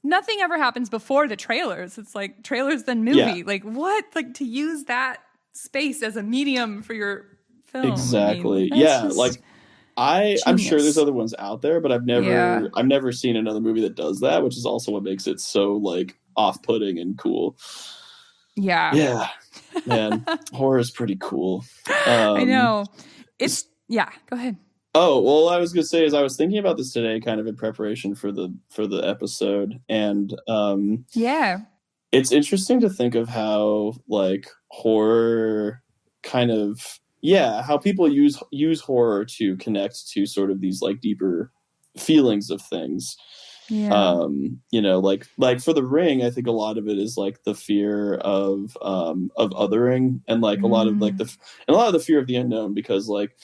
nothing ever happens before the trailers. It's like trailers then movie. Yeah. Like what? Like to use that space as a medium for your film. Exactly. Like I'm sure there's other ones out there, but I've never seen another movie that does that, which is also what makes it so like off-putting and cool. Yeah. Man, horror is pretty cool. I know. Go ahead. Oh, well, I was going to say is I was thinking about this today kind of in preparation for the episode, and it's interesting to think of how like horror kind of how people use horror to connect to sort of these like deeper feelings of things. Like for The Ring, I think a lot of it is like the fear of othering and like a lot of like the fear of the unknown, because like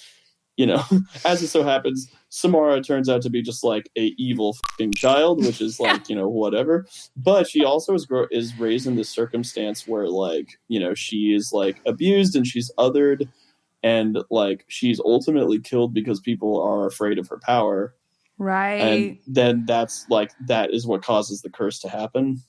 you know, as it so happens, Samara turns out to be just like a evil fucking child, which is like, you know, whatever. But she also is raised in this circumstance where, like, you know, she is like abused and she's othered, and like she's ultimately killed because people are afraid of her power. Right. And then that is what causes the curse to happen.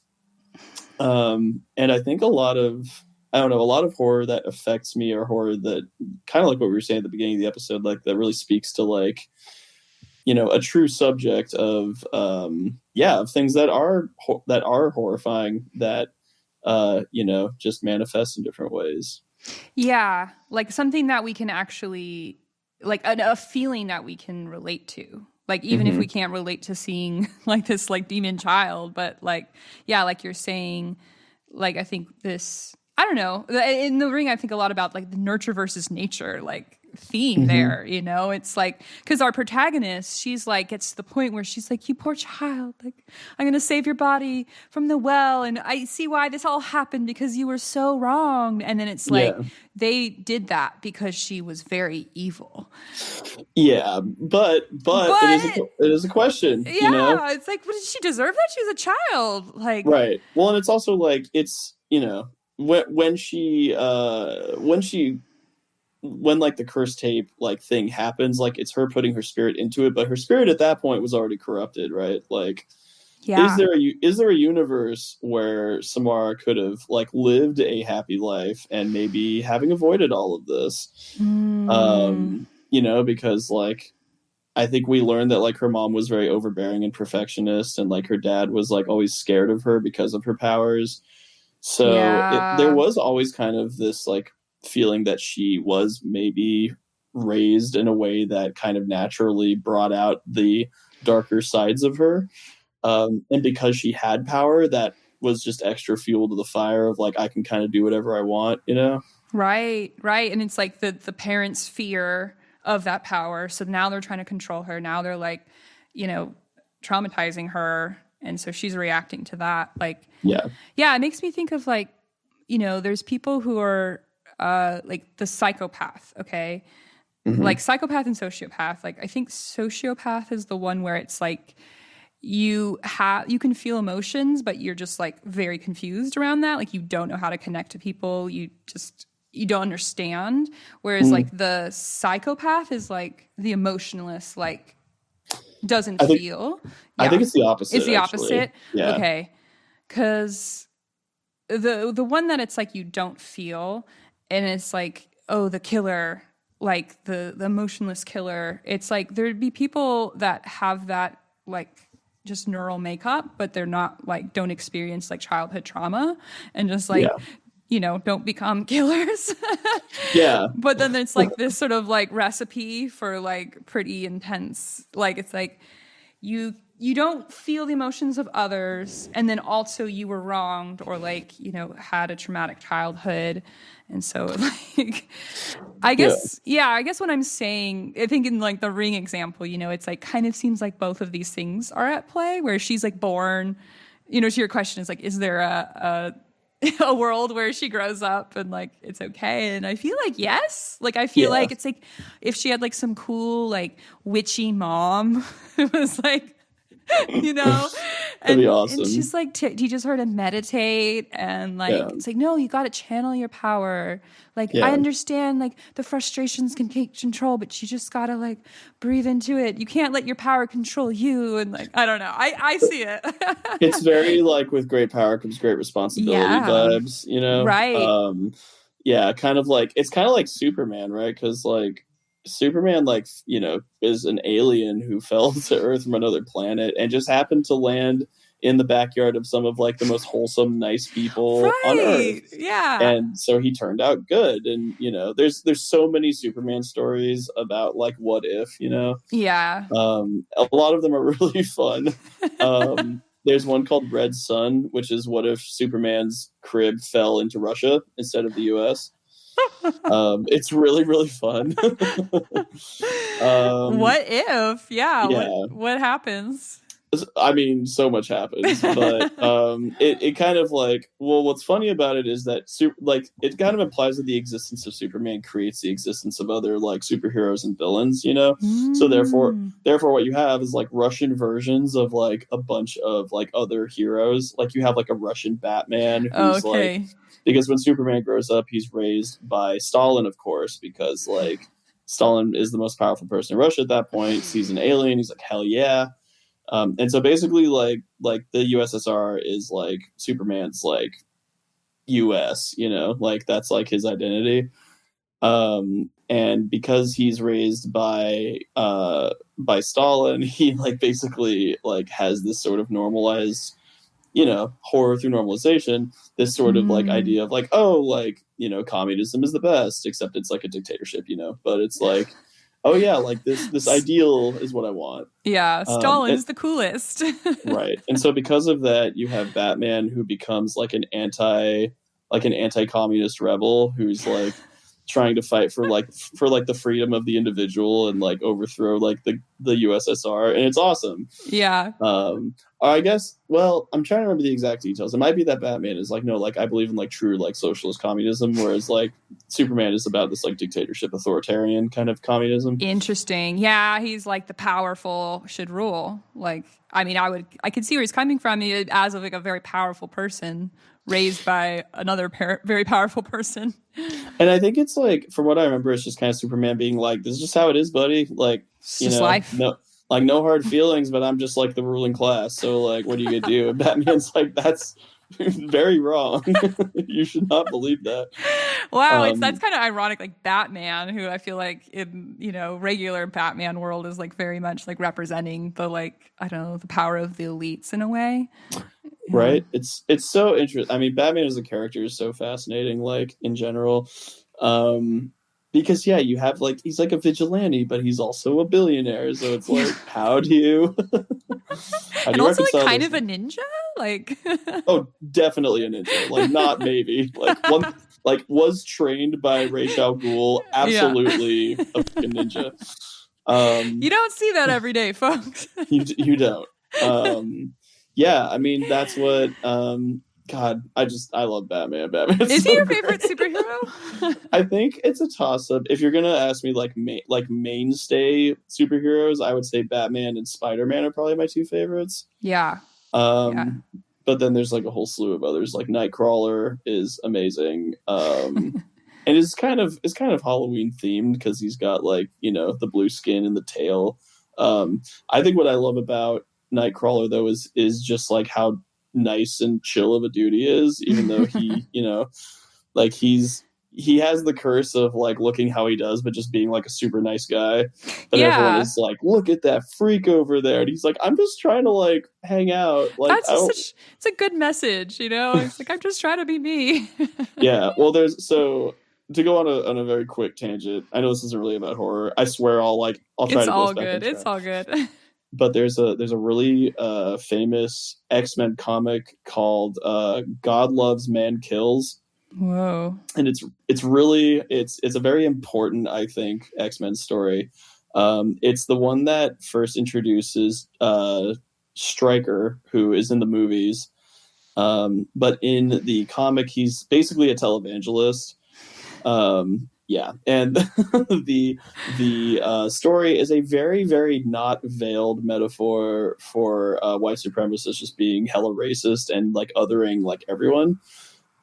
And I think a lot of horror that affects me, or horror that kind of like what we were saying at the beginning of the episode, like that really speaks to, like, you know, a true subject of of things that are horrifying, that you know, just manifest in different ways. Yeah, like something that we can actually, like a feeling that we can relate to. Like, even if we can't relate to seeing like this like demon child, but like, yeah, like you're saying, like, I think this, I don't know, in The Ring, I think a lot about like the nurture versus nature, like theme there, you know. It's like, because our protagonist, she's like, gets to the point where she's like, you poor child, like, I'm gonna save your body from the well, and I see why this all happened, because you were so wrong. And then it's like, they did that because she was very evil. Yeah, but it is a question. Yeah, you know? It's like, what, did she deserve that? She was a child, like, right. Well, and it's also like, it's, you know, when like the curse tape like thing happens, like it's her putting her spirit into it, but her spirit at that point was already corrupted, right? Like, is there a universe where Samara could have like lived a happy life and maybe having avoided all of this? You know, because like, I think we learned that like her mom was very overbearing and perfectionist, and like her dad was like always scared of her because of her powers. So there was always kind of this like feeling that she was maybe raised in a way that kind of naturally brought out the darker sides of her. And because she had power, that was just extra fuel to the fire of like, I can kind of do whatever I want, you know? Right. And it's like the parents' fear of that power. So now they're trying to control her. Now they're like, you know, traumatizing her. And so she's reacting to that. Like, yeah, it makes me think of like, you know, there's people who are like the psychopath. Okay. Like psychopath and sociopath. Like, I think sociopath is the one where it's like, you can feel emotions, but you're just like very confused around that. Like, you don't know how to connect to people. You don't understand. Whereas like the psychopath is like the emotionalist, like doesn't feel. I think it's the opposite. It's the actually. opposite. Yeah. Okay. Cause the one that it's like, you don't feel, and it's like, oh, the killer, like the emotionless killer. It's like, there'd be people that have that like just neural makeup, but they're not like, don't experience like childhood trauma, and just like, you know, don't become killers. Yeah. But then it's like this sort of like recipe for like pretty intense, like, it's like you don't feel the emotions of others, and then also you were wronged, or like, you know, had a traumatic childhood. And so like, I guess what I'm saying, I think in like the Ring example, you know, it's like kind of seems like both of these things are at play, where she's like born, you know, to your question is like, is there a world where she grows up and like it's okay? And I feel like yes. Like, I feel like it's like if she had like some cool like witchy mom who was like, you know, that'd be awesome. And she's like teaches her to meditate, and like it's like, no, you got to channel your power. Like, I understand like the frustrations can take control, but you just got to like breathe into it. You can't let your power control you. And like, I don't know, I see it. It's very like, with great power comes great responsibility vibes, you know? Right. Yeah, kind of like, it's kind of like Superman, right? Because like Superman, like, you know, is an alien who fell to Earth from another planet and just happened to land in the backyard of some of like the most wholesome, nice people on Earth. Yeah. And so he turned out good. And, you know, there's so many Superman stories about like, what if, you know? Yeah. A lot of them are really fun. There's one called Red Sun, which is what if Superman's crib fell into Russia instead of the US. It's really, really fun. What if? Yeah. What happens? I mean, so much happens, but it kind of like, well, what's funny about it is that it kind of implies that the existence of Superman creates the existence of other like superheroes and villains, you know. So therefore, what you have is like Russian versions of like a bunch of like other heroes. Like you have like a Russian Batman who's like, because when Superman grows up, he's raised by Stalin, of course, because like Stalin is the most powerful person in Russia at that point. He's an alien. He's like, hell yeah. And so basically like the USSR is like Superman's like US, you know, like that's like his identity. And because he's raised by Stalin, he like basically like has this sort of normalized, you know, horror through normalization, this sort of like idea of like, oh, like, you know, communism is the best, except it's like a dictatorship, you know, but it's like, oh yeah, like this ideal is what I want. Yeah, Stalin's the coolest. Right. And so because of that, you have Batman who becomes like an anti-communist rebel who's like trying to fight for the freedom of the individual and like overthrow like the USSR, and it's awesome. Yeah. I guess, well, I'm trying to remember the exact details. It might be that Batman is like, no, like I believe in like true like socialist communism, whereas like Superman is about this like dictatorship, authoritarian kind of communism. Interesting. Yeah, he's like the powerful should rule. Like, I mean, I could see where he's coming from as of like a very powerful person raised by another very powerful person. And I think it's like, from what I remember, it's just kind of Superman being like, this is just how it is, buddy. Like, it's just life. No hard feelings, but I'm just like the ruling class. So like, what are you gonna do? And Batman's like, that's very wrong. You should not believe that. Wow, that's kind of ironic. Like Batman, who I feel like in, you know, regular Batman world is like very much like representing the like, I don't know, the power of the elites in a way. Right. It's so interesting. I mean, Batman as a character is so fascinating, like in general. Because yeah, you have like, he's like a vigilante, but he's also a billionaire. So it's like, how do you and also like kind of a ninja? Like oh, definitely a ninja. Like not maybe. Like one like was trained by Ra's al Ghul, absolutely a fucking ninja. You don't see that every day, folks. you don't. Yeah, I mean that's what God, I love Batman. Batman is he your favorite superhero? I think it's a toss-up. If you're gonna ask me like mainstay superheroes, I would say Batman and Spider-Man are probably my two favorites. Yeah. But then there's like a whole slew of others. Like Nightcrawler is amazing. And it's kind of Halloween themed because he's got like, you know, the blue skin and the tail. I think what I love about Nightcrawler though is just like how nice and chill of a dude he is, even though he you know, like he has the curse of like looking how he does but just being like a super nice guy, but everyone is like, look at that freak over there, and he's like, I'm just trying to like hang out. Like it's a good message, you know. It's like, I'm just trying to be me. Yeah, well, to go on a very quick tangent, I know this isn't really about horror, I swear I'll try it's to all good. It's all good. But there's a really famous X-Men comic called God Loves, Man Kills. Whoa! And it's really a very important, I think, X-Men story. It's the one that first introduces Stryker, who is in the movies, but in the comic he's basically a televangelist. Yeah, and the story is a very, very not veiled metaphor for white supremacists just being hella racist and like othering like everyone.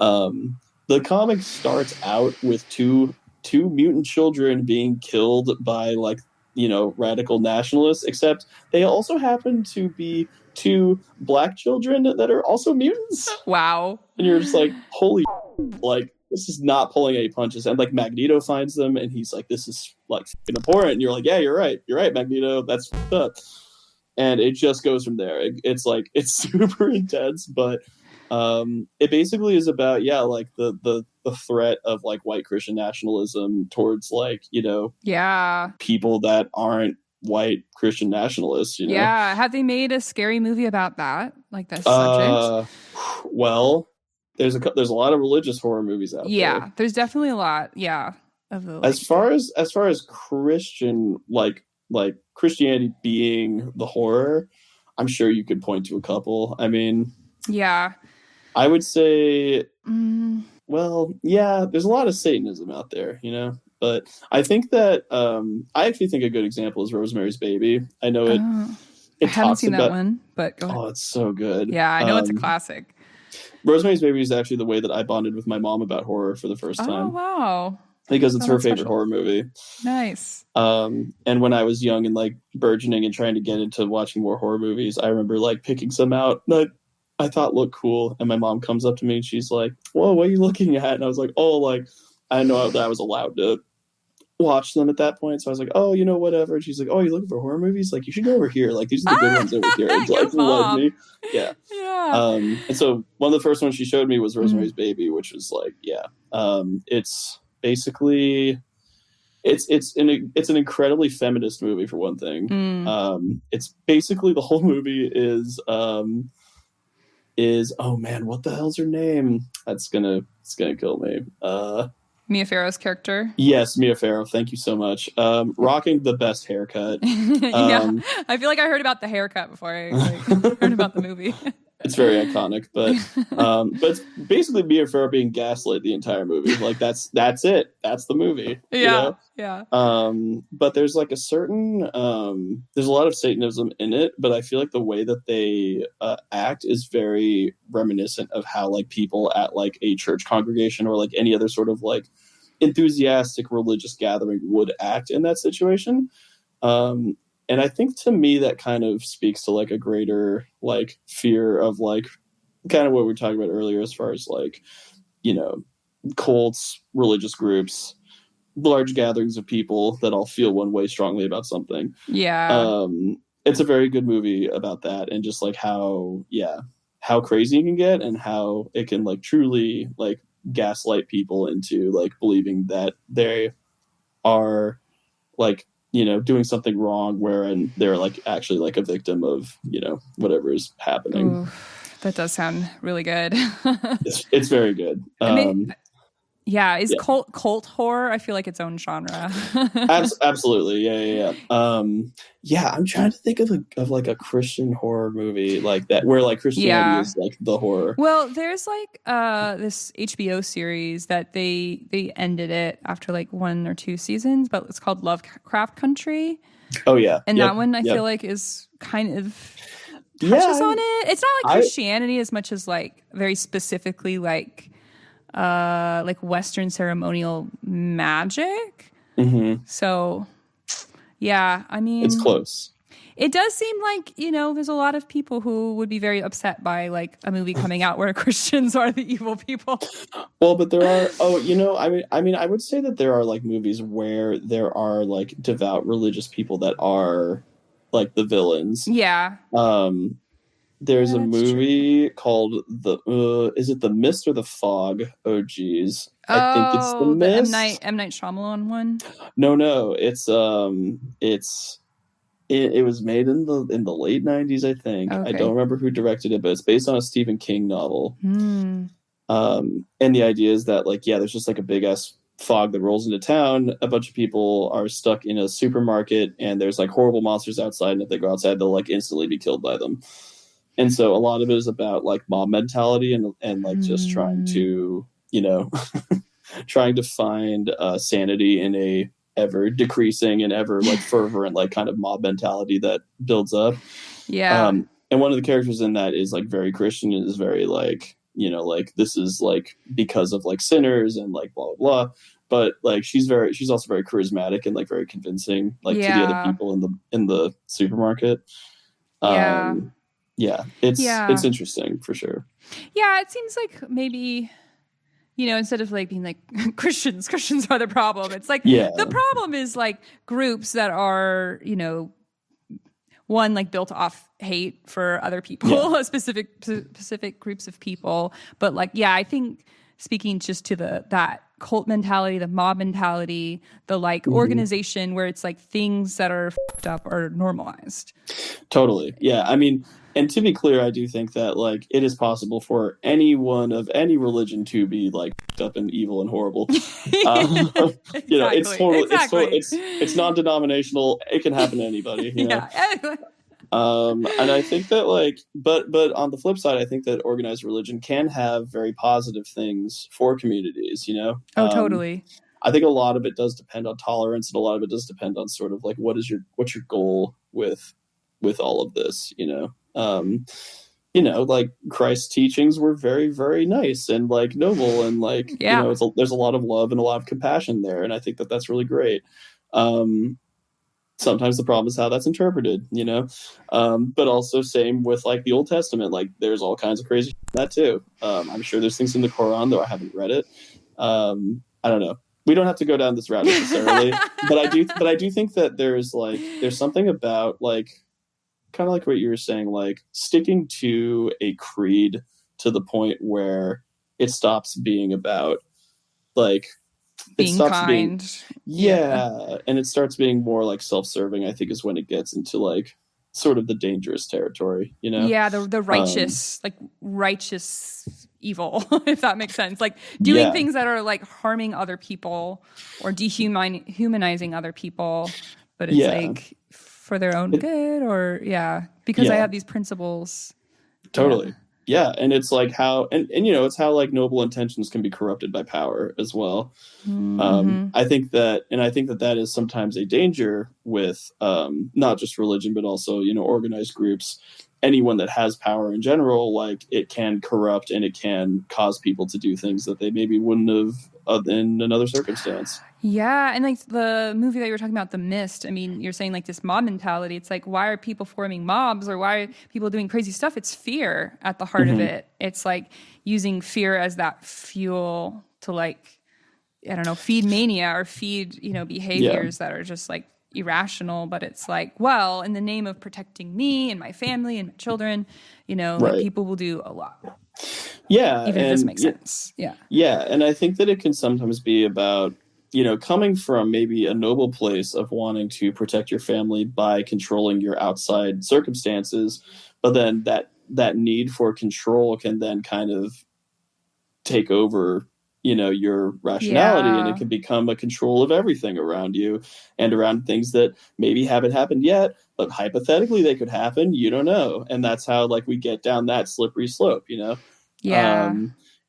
The comic starts out with two mutant children being killed by like, you know, radical nationalists, except they also happen to be two black children that are also mutants. Wow. And you're just like, holy like, this is not pulling any punches. And like Magneto finds them and he's like, this is like abhorrent. And you're like, yeah, you're right, Magneto, that's fucked up. And it just goes from there. It's like, it's super intense, but it basically is about, yeah, like the threat of like white Christian nationalism towards like, you know, people that aren't white Christian nationalists, you know. Yeah, have they made a scary movie about that, like this subject? Well, there's a lot of religious horror movies out there. Yeah, there's definitely a lot. Yeah, of the, like, as far as Christian like Christianity being the horror, I'm sure you could point to a couple. I mean, Yeah. I would say, well, yeah, there's a lot of Satanism out there, you know. But I think that I actually think a good example is Rosemary's Baby. I know it. I haven't seen that one, but go ahead. Oh, it's so good. Yeah, I know it's a classic. Rosemary's Baby is actually the way that I bonded with my mom about horror for the first time. Oh, wow. Because it's her favorite special. horror movie. Nice. And when I was young and like burgeoning and trying to get into watching more horror movies, I remember like picking some out that I thought looked cool. And my mom comes up to me and she's like, "Whoa, what are you looking at?" And I was like, "Oh, like, I didn't know that I was allowed to watch them at that point." So I was like, "Oh, you know, whatever." And she's like, "Oh, you're looking for horror movies? Like, you should go over here. Like, these are the good ones over here." And like, led me. Yeah. And so one of the first ones she showed me was Rosemary's Baby, which was like, it's basically it's an incredibly feminist movie for one thing. It's basically the whole movie is oh man, what the hell's her name? It's gonna kill me. Mia Farrow's character. Yes, Mia Farrow. Thank you so much. Rocking the best haircut. Yeah, I feel like I heard about the haircut before I heard about the movie. It's very iconic, but it's basically Mia Farrow being gaslit the entire movie. Like that's it. That's the movie. Yeah, But there's like a certain there's a lot of Satanism in it, but I feel like the way that they act is very reminiscent of how like people at like a church congregation or like any other sort of like enthusiastic religious gathering would act in that situation. And I think to me that kind of speaks to like a greater like fear of like kind of what we were talking about earlier as far as like, you know, cults, religious groups, large gatherings of people that all feel one way strongly about something. Yeah. It's a very good movie about that and just like how crazy it can get and how it can like truly like gaslight people into like believing that they are like, you know, doing something wrong wherein they're like actually like a victim of, you know, whatever is happening. Ooh, that does sound really good. It's very good. Cult horror, I feel like its own genre. Absolutely. Yeah. I'm trying to think of like a Christian horror movie like that where like Christianity is like the horror. Well, there's like this HBO series that they ended it after like 1 or 2 seasons, but it's called Lovecraft Country. Oh yeah. And that one I feel like is kind of touches on it. It's not like Christianity as much as like very specifically like Western ceremonial magic. So yeah, I mean, it's close. It does seem like, you know, there's a lot of people who would be very upset by like a movie coming out where Christians are the evil people. Well, but there are I would say that there are like movies where there are like devout religious people that are like the villains. Yeah. There's a movie called is it The Mist or The Fog? Oh geez. I think it's The Mist. The M. Night Shyamalan one? No. It was made in the late 90s, I think. Okay. I don't remember who directed it, but it's based on a Stephen King novel. And the idea is that like, there's just like a big ass fog that rolls into town. A bunch of people are stuck in a supermarket and there's like horrible monsters outside, and if they go outside, they'll like instantly be killed by them. And so a lot of it is about like mob mentality and like just trying to, you know, trying to find sanity in a ever decreasing and ever like fervent like kind of mob mentality that builds up. Yeah. And one of the characters in that is like very Christian and is very like, you know, like this is like because of like sinners and like blah blah blah. But like she's also very charismatic and like very convincing like to the other people in the supermarket. It's interesting for sure. Yeah, it seems like maybe, you know, instead of like being like Christians are the problem. It's like the problem is like groups that are, you know, one like built off hate for other people, specific groups of people. But like, I think speaking just to that cult mentality, the mob mentality, the like organization where it's like things that are fucked up are normalized. Totally. Yeah. I mean, and to be clear, I do think that like it is possible for anyone of any religion to be like fucked up and evil and horrible. You know, it's totally, it's non-denominational. It can happen to anybody. You know? And I think that like, but on the flip side, I think that organized religion can have very positive things for communities. Oh, totally. I think a lot of it does depend on tolerance, and a lot of it does depend on sort of like what's your goal with all of this. Like Christ's teachings were very, very nice and like noble, and like there's a lot of love and a lot of compassion there, and I think that that's really great. Sometimes the problem is how that's interpreted, but also same with like the Old Testament. Like there's all kinds of crazy in that too. I'm sure there's things in the Quran, though I haven't read it. I don't know. We don't have to go down this route necessarily, but I do think that there's something about like kind of like what you were saying, like sticking to a creed to the point where it stops being about like being kind. And it starts being more like self-serving, I think, is when it gets into like sort of the dangerous territory, the righteous righteous evil, if that makes sense, like doing things that are like harming other people or dehumanizing other people, but it's like for their own good, or because I have these principles. Totally. Yeah, and it's like how and it's how like noble intentions can be corrupted by power as well. I think that is sometimes a danger with not just religion, but also organized groups. Anyone that has power in general, like it can corrupt and it can cause people to do things that they maybe wouldn't have in another circumstance. Yeah, and like the movie that you were talking about, The Mist, I mean, you're saying like this mob mentality. It's like, why are people forming mobs, or why are people doing crazy stuff? It's fear at the heart of it. It's like using fear as that fuel to like, I don't know, feed mania or feed, behaviors that are just like irrational. But it's like, well, in the name of protecting me and my family and my children, like people will do a lot. Yeah. Even if this makes sense. Yeah. Yeah. And I think that it can sometimes be about, coming from maybe a noble place of wanting to protect your family by controlling your outside circumstances, but then that need for control can then kind of take over, your rationality, and it can become a control of everything around you and around things that maybe haven't happened yet, but hypothetically they could happen. You don't know. And that's how like we get down that slippery slope, Yeah.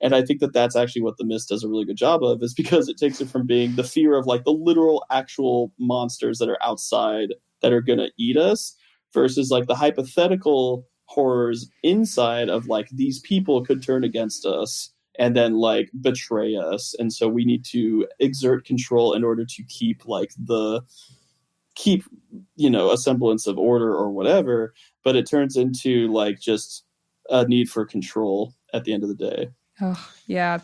And I think that that's actually what The Mist does a really good job of, is because it takes it from being the fear of like the literal actual monsters that are outside that are going to eat us versus like the hypothetical horrors inside of like these people could turn against us and then like betray us. And so we need to exert control in order to keep a semblance of order or whatever. But it turns into like just a need for control at the end of the day. Oh, yeah.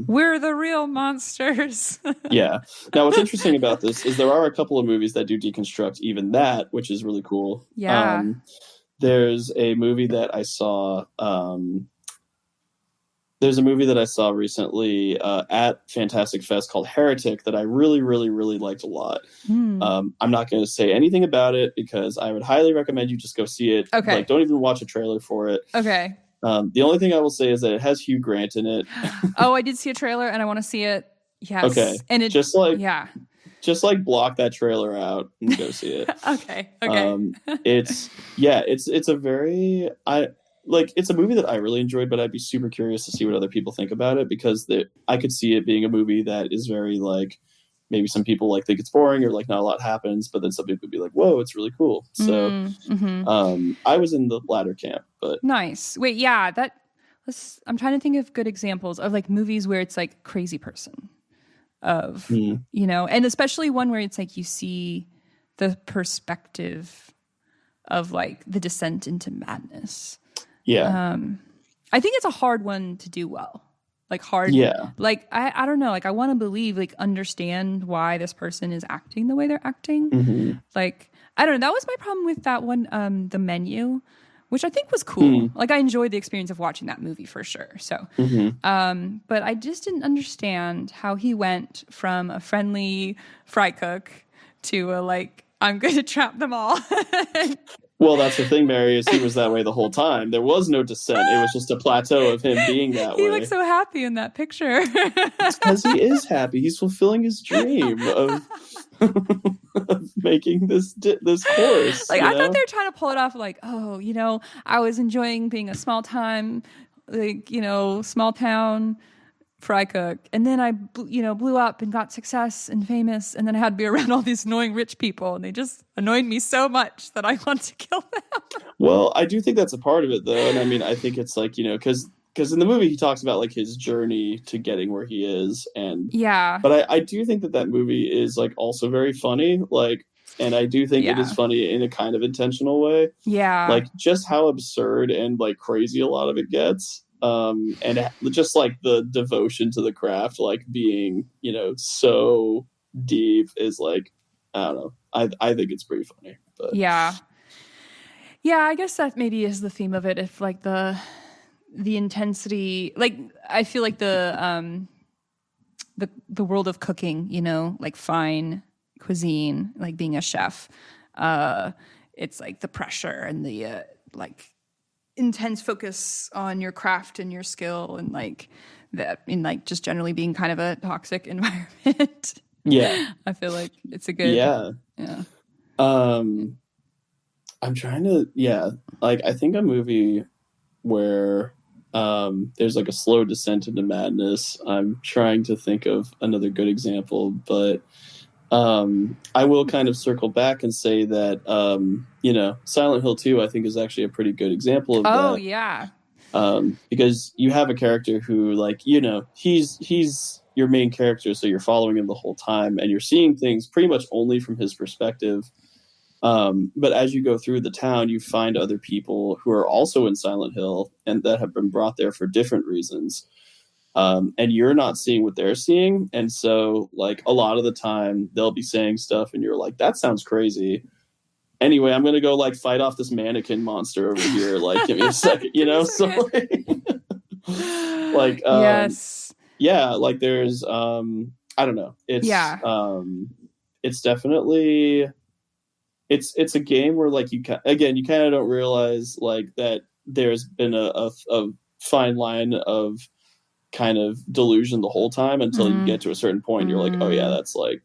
We're the real monsters. Yeah. Now, what's interesting about this is there are a couple of movies that do deconstruct even that, which is really cool. Yeah. There's a movie that I saw. There's a movie that I saw recently at Fantastic Fest called Heretic that I really, really, really liked a lot. I'm not going to say anything about it because I would highly recommend you just go see it. Okay. Like, don't even watch a trailer for it. Okay. The only thing I will say is that it has Hugh Grant in it. Oh, I did see a trailer and I want to see it. Yes. Okay. And it just like block that trailer out and go see it. Okay. It's a very it's a movie that I really enjoyed, but I'd be super curious to see what other people think about it, because I could see it being a movie that is very like, maybe some people like think it's boring or like not a lot happens, but then some people would be like, whoa, it's really cool. So I was in the latter camp, but nice. Wait, yeah, I'm trying to think of good examples of like movies where it's like crazy person of, and especially one where it's like you see the perspective of like the descent into madness. Yeah. I think it's a hard one to do well. Like hard. Yeah. Like, I don't know. Like I want to believe, like understand why this person is acting the way they're acting. Mm-hmm. Like, I don't know. That was my problem with that one, The Menu, which I think was cool. Like I enjoyed the experience of watching that movie for sure. So, but I just didn't understand how he went from a friendly fry cook to a like, I'm going to trap them all. Well, that's the thing, Mary, is he was that way the whole time. There was no descent. It was just a plateau of him being that way. He looks so happy in that picture. It's because he is happy. He's fulfilling his dream of, of making this course. Like, I thought they were trying to pull it off like, oh, I was enjoying being a small town fry cook, and then I blew up and got success and famous, and then I had to be around all these annoying rich people, and they just annoyed me so much that I want to kill them. Well, I do think that's a part of it, though, and I mean, I think it's like, because in the movie he talks about like his journey to getting where he is, and but I do think that movie is like also very funny, like, and I do think it is funny in a kind of intentional way, like just how absurd and like crazy a lot of it gets. And just like the devotion to the craft, like being, so deep is like, I don't know. I think it's pretty funny. But yeah, I guess that maybe is the theme of it. If like the intensity, like I feel like the world of cooking, like fine cuisine, like being a chef, it's like the pressure and the like intense focus on your craft and your skill, and like that in like just generally being kind of a toxic environment. I feel like it's a good I'm trying to like I think a movie where there's like a slow descent into madness. I'm trying to think of another good example, but I will kind of circle back and say that, Silent Hill 2, I think, is actually a pretty good example of that. Oh, yeah. Because you have a character who, like, he's your main character, so you're following him the whole time, and you're seeing things pretty much only from his perspective. But as you go through the town, you find other people who are also in Silent Hill and that have been brought there for different reasons. And you're not seeing what they're seeing. And so, like, a lot of the time they'll be saying stuff and you're like, that sounds crazy. Anyway, I'm going to go, like, fight off this mannequin monster over here. Like, give me a second, So, like, yes. Yeah, like, there's, I don't know. It's, it's definitely, it's a game where, like, you kind of don't realize, like, that there's been a fine line of kind of delusion the whole time until you get to a certain point. You're like, oh yeah, that's like,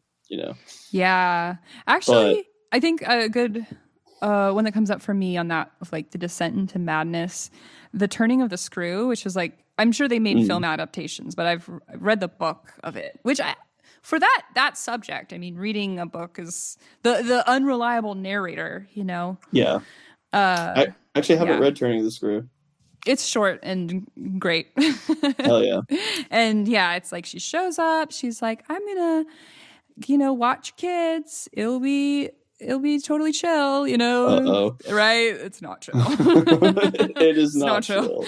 actually, I think a good one that comes up for me on that of like the descent into madness, the turning of the screw, which is like, I'm sure they made film adaptations, but I've read the book of it, which for that subject, I mean, reading a book is the unreliable narrator, I actually haven't read Turning the Screw. It's short and great. Hell yeah. And it's like she shows up. She's like, I'm going to, watch kids. It'll be totally chill, Uh-oh. Right? It's not chill. It is not chill.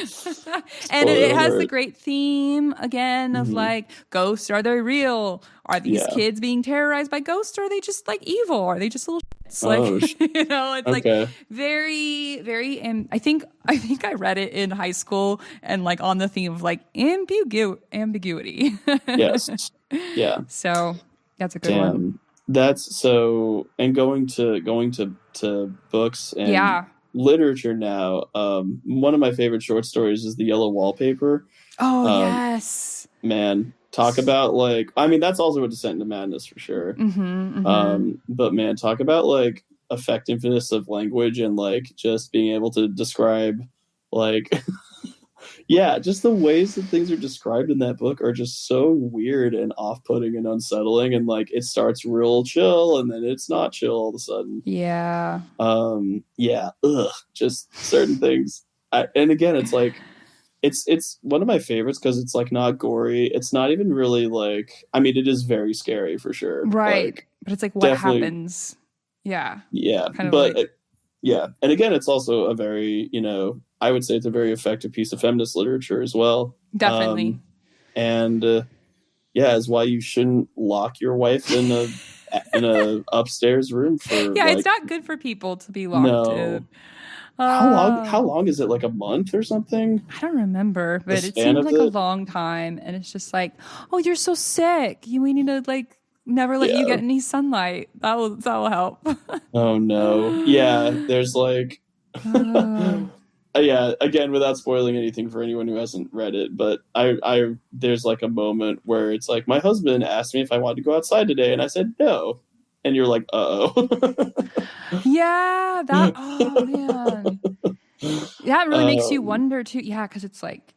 And it has the great theme again of like, ghosts, are they real? Are these kids being terrorized by ghosts, or are they just like evil? Are they just little shits? Like, it's like very, very, and I think I read it in high school and like on the theme of like ambiguity. Yes. Yeah. So that's a good one. That's so, and going to books and literature now. One of my favorite short stories is The Yellow Wallpaper. Oh, yes. Man, talk about like, I mean, that's also a descent into madness for sure. But man, talk about like effectiveness of language and like just being able to describe like, just the ways that things are described in that book are just so weird and off-putting and unsettling. And like, it starts real chill and then it's not chill all of a sudden. Just certain things. And again, it's like, it's one of my favorites because it's like not gory. It's not even really like, I mean, it is very scary for sure. Right. Like, but it's like, what happens? Yeah. Kind of but like... And again, it's also a very, I would say it's a very effective piece of feminist literature as well. Definitely. Is why you shouldn't lock your wife in a upstairs room for. It's not good for people to be locked in. How long is it? Like a month or something? I don't remember, but it seemed like a long time. And it's just like, oh, you're so sick. We need to like Never let you Yeah. get any sunlight. That will help. Oh no. Yeah, there's like yeah, again, without spoiling anything for anyone who hasn't read it, but I there's like a moment where it's like my husband asked me if I wanted to go outside today, and I said no, and you're like, uh-oh. Yeah, oh man. That really makes you wonder too. Yeah, because it's like,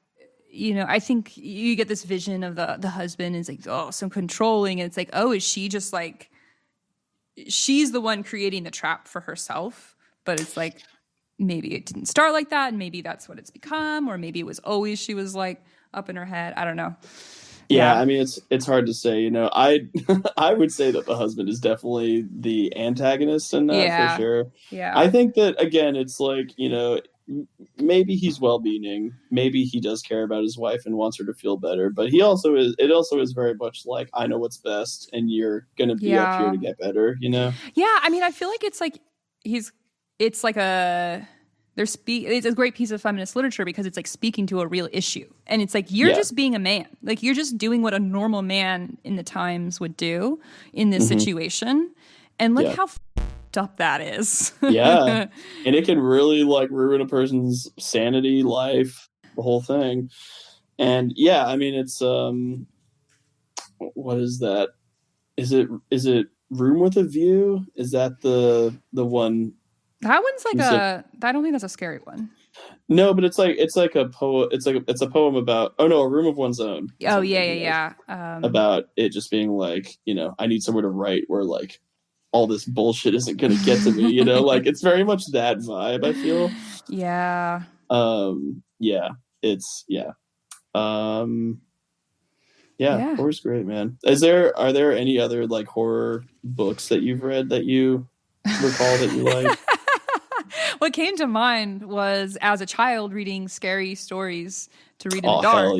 I think you get this vision of the husband is like, oh, so controlling, and it's like, oh, is she just like, she's the one creating the trap for herself, but it's like, maybe it didn't start like that, and maybe that's what it's become, or maybe it was always she was like up in her head. I don't know. Yeah, I mean it's hard to say. I I would say that the husband is definitely the antagonist in that for sure. Yeah, I think that again, it's like maybe he's well-meaning, maybe he does care about his wife and wants her to feel better, but he also is. It also is very much like I know what's best, and you're gonna be up here to get better. Yeah, I mean, I feel like it's like it's like it's a great piece of feminist literature because it's like speaking to a real issue. And it's like, you're just being a man. Like, you're just doing what a normal man in the times would do in this situation. And look how f***ed up that is. Yeah. And it can really like ruin a person's sanity, life, the whole thing. And yeah, I mean, it's, what is that? Is it Room with a View? Is that the one? That one's like I don't think that's a scary one. No, but it's like a poem. It's a poem about A Room of One's Own. Oh yeah. About it just being like, I need somewhere to write where like all this bullshit isn't going to get to me. Like it's very much that vibe. I feel. Yeah. Yeah. It's yeah. Horror's great, man. Are there any other like horror books that you've read that you recall that you like? What came to mind was as a child reading scary stories to read in the dark,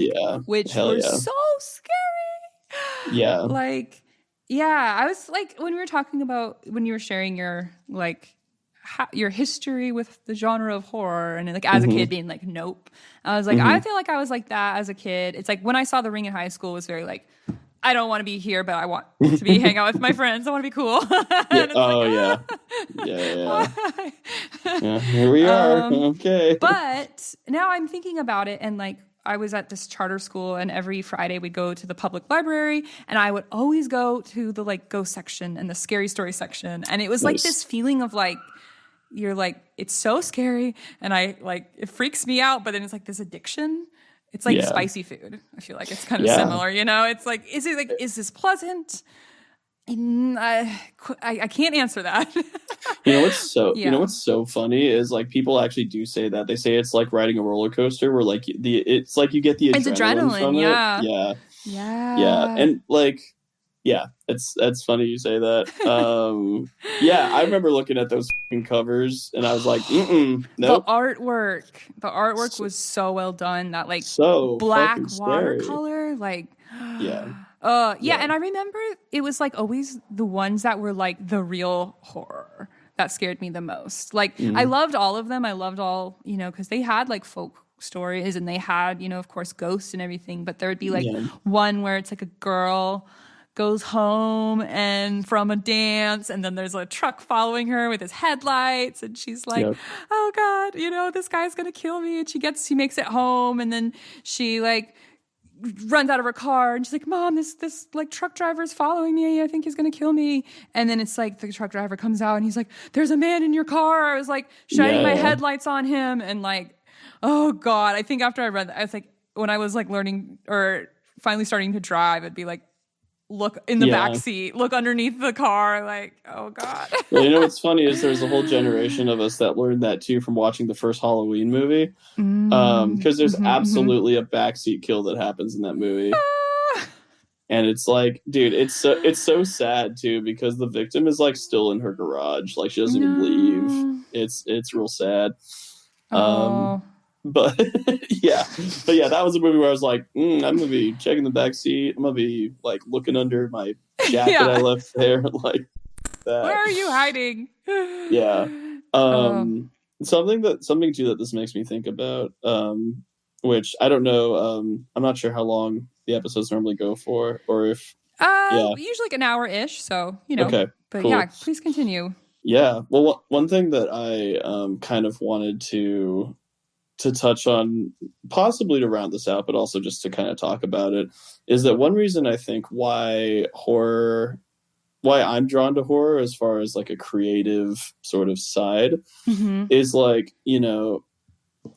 which were so scary. Yeah. Like, yeah, I was like, when we were talking about, when you were sharing your, like, your history with the genre of horror and like as a kid being like, nope. I was like, I feel like I was like that as a kid. It's like when I saw The Ring in high school, it was very like, I don't want to be here, but I want to be hang out with my friends. I want to be cool. Yeah. Here we are. Okay. But now I'm thinking about it, and like I was at this charter school, and every Friday we'd go to the public library, and I would always go to the like ghost section and the scary story section, and it was like this feeling of like, you're like, it's so scary, and I like, it freaks me out, but then it's like this addiction. It's like spicy food. I feel like it's kind of similar, It's like, is this pleasant? I can't answer that. What's so funny is like people actually do say that. They say it's like riding a roller coaster where like it's like you get the adrenaline from it. Yeah. And like, that's funny you say that. I remember looking at those covers and I was like, nope. The artwork was so well done. That like so black watercolor, like and I remember it was like always the ones that were like the real horror that scared me the most. Like I loved all of them. I loved all, because they had like folk stories and they had, of course, ghosts and everything. But there would be like one where it's like a girl goes home and from a dance, and then there's a truck following her with his headlights, and she's like, oh God, this guy's gonna kill me. And she makes it home, and then she like runs out of her car, and she's like, Mom, this like truck driver's following me. I think he's gonna kill me. And then it's like the truck driver comes out and he's like, there's a man in your car. I was like shining my headlights on him, and like, oh God. I think after I read that, I was like, when I was like learning or finally starting to drive, it'd be like, look in the back seat, look underneath the car, like, oh God. Well, what's funny is there's a whole generation of us that learned that too from watching the first Halloween movie, because there's absolutely a backseat kill that happens in that movie. And it's like, dude, it's so sad too, because the victim is like still in her garage, like she doesn't even leave. It's real sad. But that was a movie where I was like, I'm gonna be checking the back seat. I'm gonna be like looking under my jacket I left there, like that. Where are you hiding? Something too that this makes me think about, which I don't know. I'm not sure how long the episodes normally go for, or if Yeah. Usually like an hour-ish, so, Okay, but cool. yeah, please continue. Yeah. Well, one thing that I kind of wanted to touch on, possibly to round this out, but also just to kind of talk about it, is that one reason I think why I'm drawn to horror as far as like a creative sort of side is like,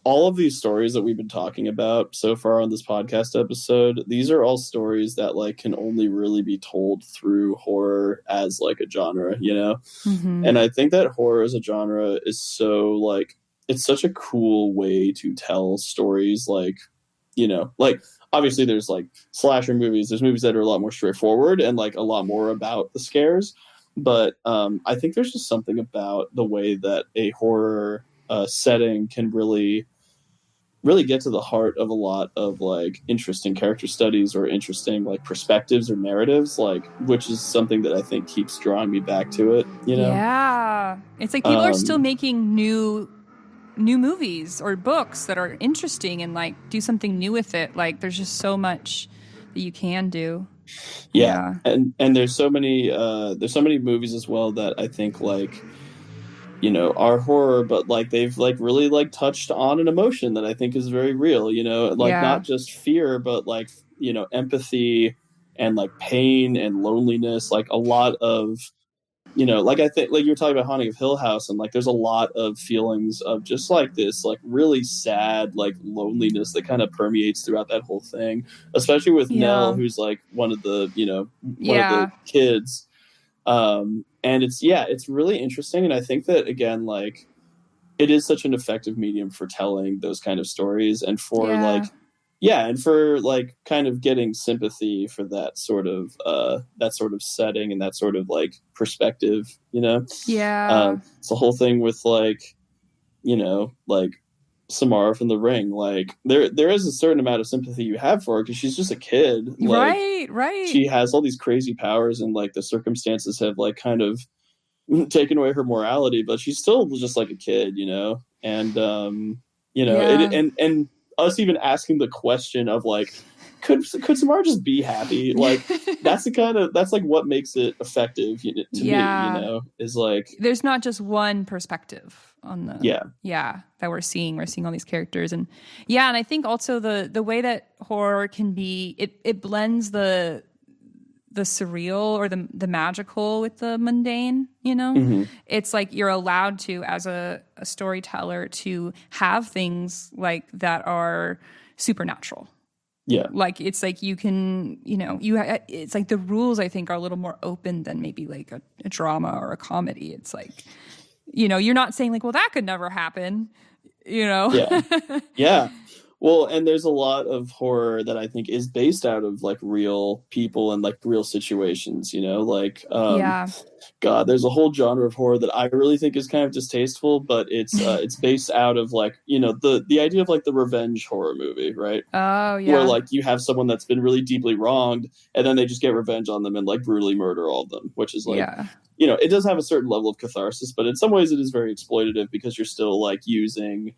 all of these stories that we've been talking about so far on this podcast episode, these are all stories that like can only really be told through horror as like a genre, And I think that horror as a genre is so like, it's such a cool way to tell stories, like, like obviously there's like slasher movies, there's movies that are a lot more straightforward and like a lot more about the scares, but I think there's just something about the way that a horror setting can really get to the heart of a lot of like interesting character studies or interesting like perspectives or narratives, like, which is something that I think keeps drawing me back to it, Yeah, it's like people are still making new movies or books that are interesting and like do something new with it. Like there's just so much that you can do. Yeah. And there's so many movies as well that I think like, are horror, but like they've like really like touched on an emotion that I think is very real, like not just fear, but like, empathy and like pain and loneliness, like a lot of, like I think like you were talking about Haunting of Hill House, and like there's a lot of feelings of just like this like really sad like loneliness that kind of permeates throughout that whole thing, especially with Nell, who's like one of the one of the kids. And it's really interesting, and I think that again, like, it is such an effective medium for telling those kind of stories, and for and for like kind of getting sympathy for that sort of setting and that sort of like perspective, it's the whole thing with like, like Samara from The Ring, like there is a certain amount of sympathy you have for her because she's just a kid, like, right, she has all these crazy powers and like the circumstances have like kind of taken away her morality, but she's still just like a kid, and and us even asking the question of like, could Samara just be happy? Like that's like what makes it effective to me, is like there's not just one perspective on the that we're seeing all these characters, and and I think also the way that horror can be, it blends the surreal or the magical with the mundane, It's like you're allowed to, as a storyteller, to have things like that are supernatural. Yeah. Like it's like you can, it's like the rules I think are a little more open than maybe like a drama or a comedy. It's like, you're not saying like, well, that could never happen, Yeah. Yeah. Well, and there's a lot of horror that I think is based out of like real people and like real situations, like, God, there's a whole genre of horror that I really think is kind of distasteful, but it's based out of like, the idea of like the revenge horror movie, right? Oh, yeah. Where like you have someone that's been really deeply wronged and then they just get revenge on them and like brutally murder all of them, which is like, it does have a certain level of catharsis, but in some ways it is very exploitative because you're still like using,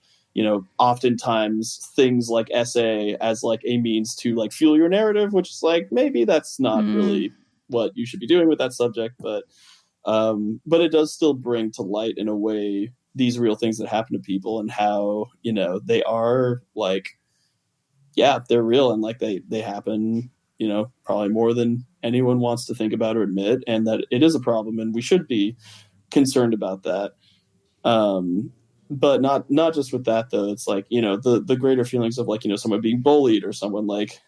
oftentimes things like SA as like a means to like fuel your narrative, which is like, maybe that's not really what you should be doing with that subject, but it does still bring to light in a way these real things that happen to people and how, they are like, they're real and like they happen, probably more than anyone wants to think about or admit, and that it is a problem and we should be concerned about that. But not just with that though. It's like, the greater feelings of like, someone being bullied or someone like,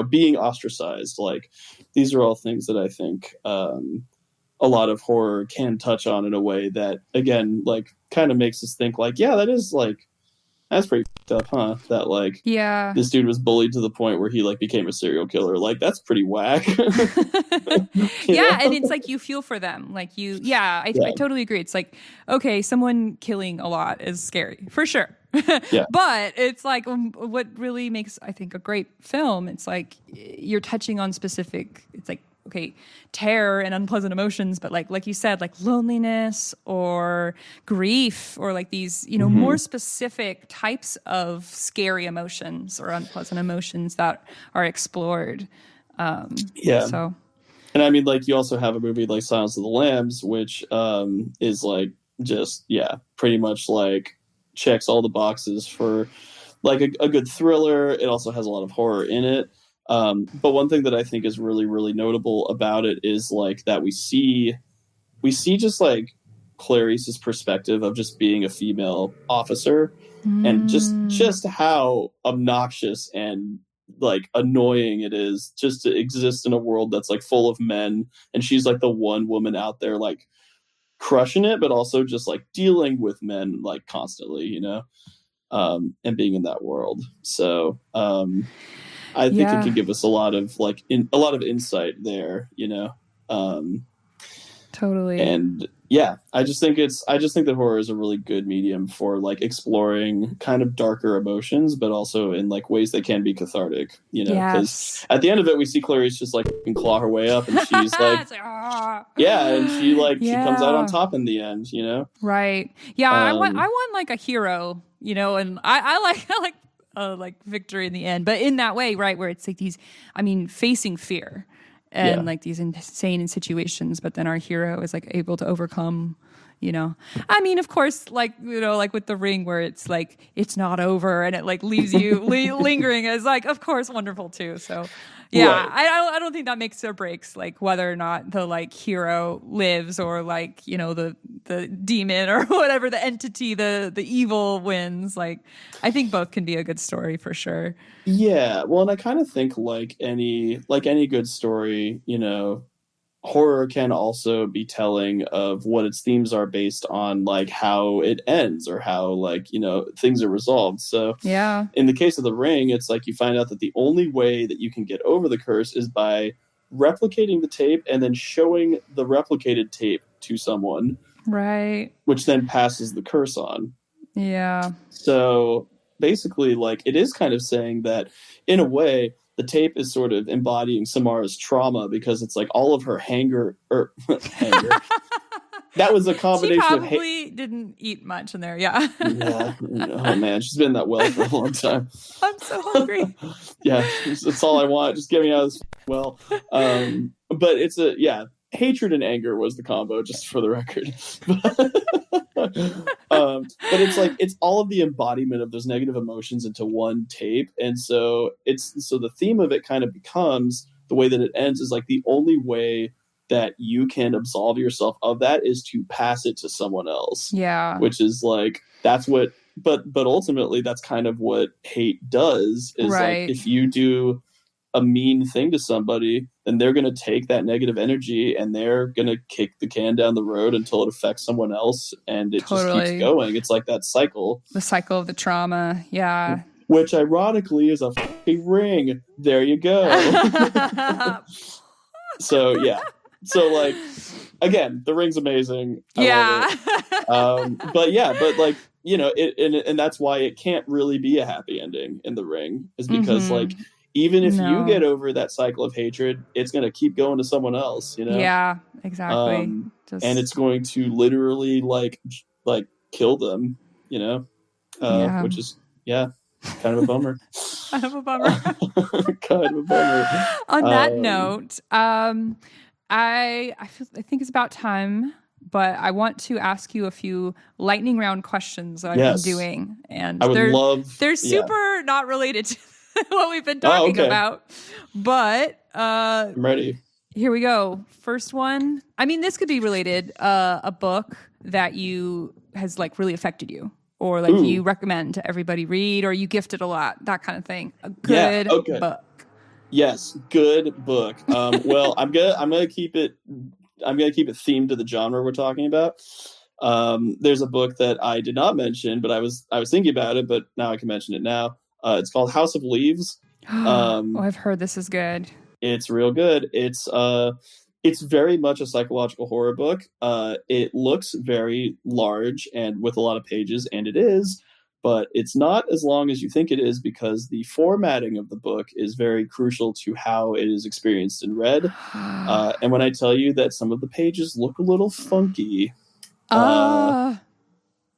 being ostracized. Like these are all things that I think a lot of horror can touch on in a way that, again, like kind of makes us think like, yeah, that's pretty fucked up, huh? That like, this dude was bullied to the point where he like became a serial killer. Like that's pretty whack. And it's like you feel for them. Like I totally agree. It's like, okay, someone killing a lot is scary for sure. But it's like what really makes, I think, a great film. It's like you're touching on specific. It's like, okay, terror and unpleasant emotions, but like you said, like loneliness or grief or like these, more specific types of scary emotions or unpleasant emotions that are explored. So And I mean, like, you also have a movie like Silence of the Lambs, which is like just, yeah, pretty much like checks all the boxes for like a good thriller. It also has a lot of horror in it. But one thing that I think is really, really notable about it is like that we see just like Clarice's perspective of just being a female officer and just how obnoxious and like annoying it is just to exist in a world that's like full of men, and she's like the one woman out there like crushing it, but also just like dealing with men like constantly, and being in that world. So I think it can give us a lot of like a lot of insight there, Totally. And yeah, I just think that horror is a really good medium for like exploring kind of darker emotions, but also in like ways that can be cathartic, because at the end of it, we see Clarice just like claw her way up, and she's like, and she comes out on top in the end, Right. Yeah. I want like a hero, and I like victory in the end, but in that way, right, where it's like facing fear and like these insane situations, but then our hero is like able to overcome, of course, like, like with The Ring, where it's like, it's not over and it like leaves you lingering, is like, of course, wonderful too. So yeah, right. I don't think that makes or breaks like whether or not the like hero lives or like, the demon or whatever, the entity, the evil wins. Like, I think both can be a good story for sure. Yeah. Well, and I kind of think like any good story, horror can also be telling of what its themes are based on like how it ends or how like, things are resolved. So yeah, in the case of The Ring, it's like you find out that the only way that you can get over the curse is by replicating the tape and then showing the replicated tape to someone. Right. Which then passes the curse on. Yeah. So basically, like, it is kind of saying that in a way, the tape is sort of embodying Samara's trauma, because it's like all of her hanger. That was a combination she probably didn't eat much in there. Yeah. Yeah. Oh man, she's been in that well for a long time. I'm so hungry. Yeah, that's all I want. Just get me out of this well. But it's hatred and anger was the combo, just for the record. But it's like it's all of the embodiment of those negative emotions into one tape, and so the theme of it kind of becomes, the way that it ends is like the only way that you can absolve yourself of that is to pass it to someone else. Yeah, which is like that's what, but ultimately that's kind of what hate does. Is right. Like if you do a mean thing to somebody, then they're going to take that negative energy and they're going to kick the can down the road until it affects someone else, and it just keeps going. It's like that cycle. The cycle of the trauma, yeah. Which ironically is a fucking ring. There you go. So yeah. So like, again, The Ring's amazing. I love it. But like, and that's why it can't really be a happy ending in The Ring, is because like, even if you get over that cycle of hatred, it's going to keep going to someone else, Yeah, exactly. And it's going to literally like kill them, which is, kind of a bummer. Kind of a bummer. Kind of a bummer. On that note, I think it's about time, but I want to ask you a few lightning round questions that I've been doing, and they're super not related to what we've been talking about, but I'm ready. Here we go. First one. I mean, this could be related. A book that has like really affected you, or like you recommend to everybody read, or you gifted a lot, that kind of thing. A good book. Yes, good book. Well, I'm gonna keep it themed to the genre we're talking about. There's a book that I did not mention, but I was thinking about it, but now I can mention it now. It's called House of Leaves. I've heard this is good. It's real good. It's very much a psychological horror book. It looks very large and with a lot of pages, and it is, but it's not as long as you think it is, because the formatting of the book is very crucial to how it is experienced and read. And when I tell you that some of the pages look a little funky, that's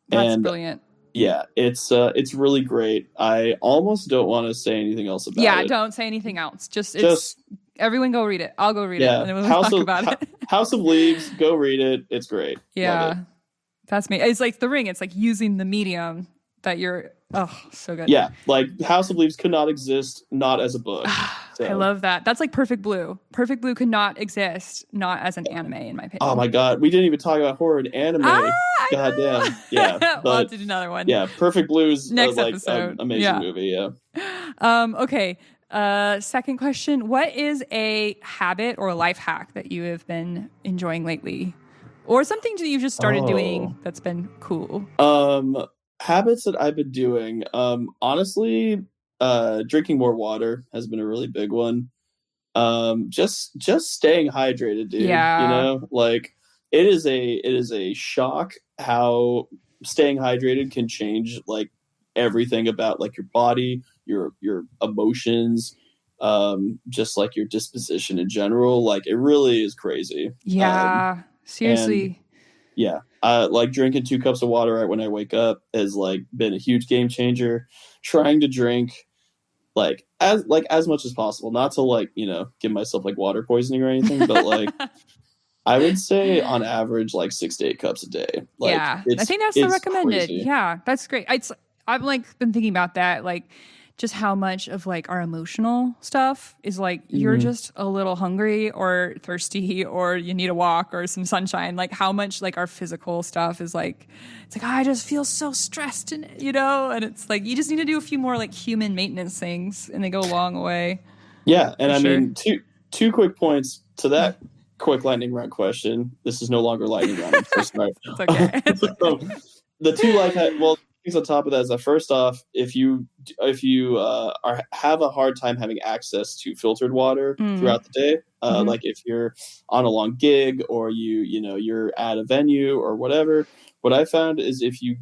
brilliant. Yeah, it's really great. I almost don't want to say anything else about it. Yeah, don't say anything else. Just Everyone go read it. I'll go read it, Yeah, and then we'll talk about it. House of Leaves. Go read it. It's great. Yeah, Love it. that's me. It's like The Ring. It's like using the medium that you're. Oh, so good. Yeah, like House of Leaves could not exist not as a book. So. I love that. That's like Perfect Blue. Perfect Blue could not exist not as an anime, in my opinion. Oh my god, we didn't even talk about horror and anime. God damn. Yeah, but we'll have to do another one. Yeah, Perfect Blue's next like episode. Amazing movie. Yeah. Okay. Second question: what is a habit or a life hack that you have been enjoying lately, or something that you've just started doing that's been cool? Habits that I've been doing. Honestly, drinking more water has been a really big one. Just staying hydrated, dude. Yeah. You know, like it is a shock how staying hydrated can change like everything about like your body, your emotions, just like your disposition in general. Like it really is crazy. Yeah. Seriously. Yeah. Like drinking 2 cups of water right when I wake up has like been a huge game changer. Trying to drink like as much as possible, not to like, you know, give myself like water poisoning or anything, but like I would say on average like 6 to 8 cups a day. Like, yeah. I think that's the recommended. Crazy. Yeah, that's great. I've like been thinking about that, like just how much of like our emotional stuff is like you're just a little hungry or thirsty or you need a walk or some sunshine, like how much like our physical stuff is like it's like I just feel so stressed, and you know, and it's like you just need to do a few more like human maintenance things and they go a long way. Yeah, and I mean two quick points to that quick lightning round question. This is no longer lightning round. I'm so sorry. It's okay. The two things on top of that is that first off, if you have a hard time having access to filtered water throughout the day, like if you're on a long gig or you're at a venue or whatever, what I found is if you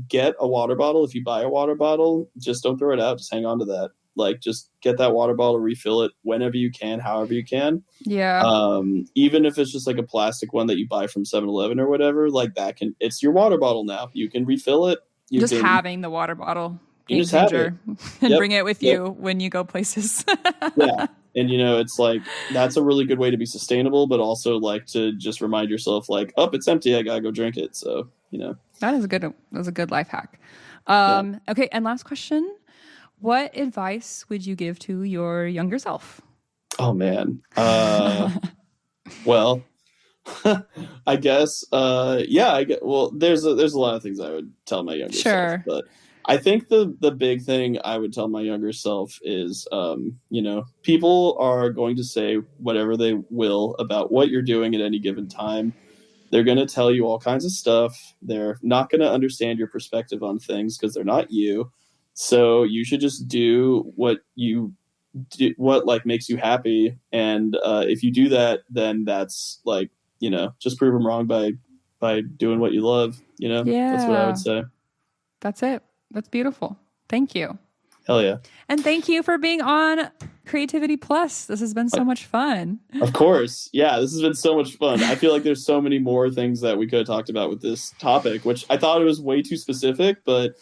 get a water bottle, if you buy a water bottle, just don't throw it out. Just hang on to that. Like just get that water bottle, refill it whenever you can, however you can. Yeah. Even if it's just like a plastic one that you buy from 7-Eleven or whatever, like it's your water bottle now. You can refill it. Having the water bottle, game changer, and bring it with you when you go places. Yeah, and it's like that's a really good way to be sustainable, but also like to just remind yourself, like, oh, it's empty, I gotta go drink it. So that is a good life hack. Okay, and last question: what advice would you give to your younger self? Oh man, well. I guess, there's a lot of things I would tell my younger self, but I think the big thing I would tell my younger self is, people are going to say whatever they will about what you're doing at any given time. They're going to tell you all kinds of stuff. They're not going to understand your perspective on things because they're not you. So you should just do what like makes you happy. And if you do that, then that's like, just prove them wrong by doing what you love. Yeah. That's what I would say. That's it. That's beautiful. Thank you. Hell yeah. And thank you for being on Creativity Plus. This has been so much fun. Of course. Yeah, this has been so much fun. I feel like there's so many more things that we could have talked about with this topic, which I thought it was way too specific, but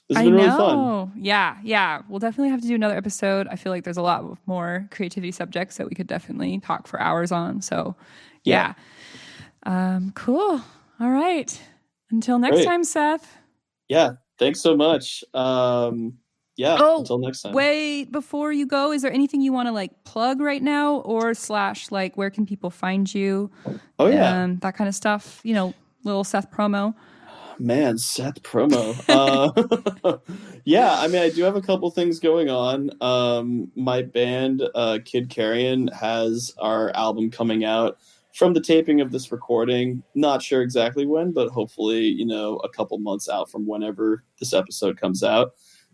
this has been really fun. Yeah. We'll definitely have to do another episode. I feel like there's a lot more creativity subjects that we could definitely talk for hours on. So yeah. Cool. All right. Until next time, Seth. Yeah. Thanks so much. Until next time. Wait, before you go, is there anything you want to like plug right now or / like where can people find you? Oh yeah. That kind of stuff, little Seth promo. Man, Seth promo. Yeah, I mean, I do have a couple things going on. My band, Kid Carrion, has our album coming out from the taping of this recording. Not sure exactly when, but hopefully, a couple months out from whenever this episode comes out.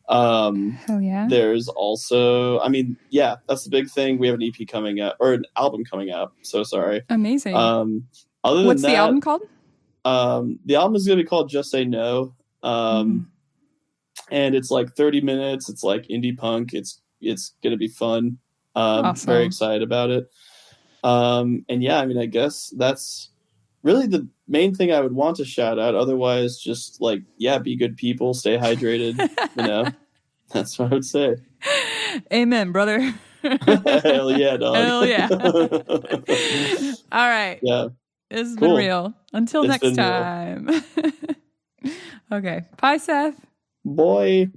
Oh yeah. There's also, that's the big thing. We have an EP coming out, or an album coming out. So sorry. Amazing. What's the album called? The album is going to be called Just Say No. And it's like 30 minutes. It's like indie punk. It's going to be fun. Awesome. Very excited about it. I guess that's really the main thing I would want to shout out. Otherwise, just like, be good people, stay hydrated. That's what I would say. Amen, brother. Hell yeah, dog. Hell yeah. All right. Yeah. This has Cool. been real. Until It's next been real. time. Okay. Bye, Seth. Boy.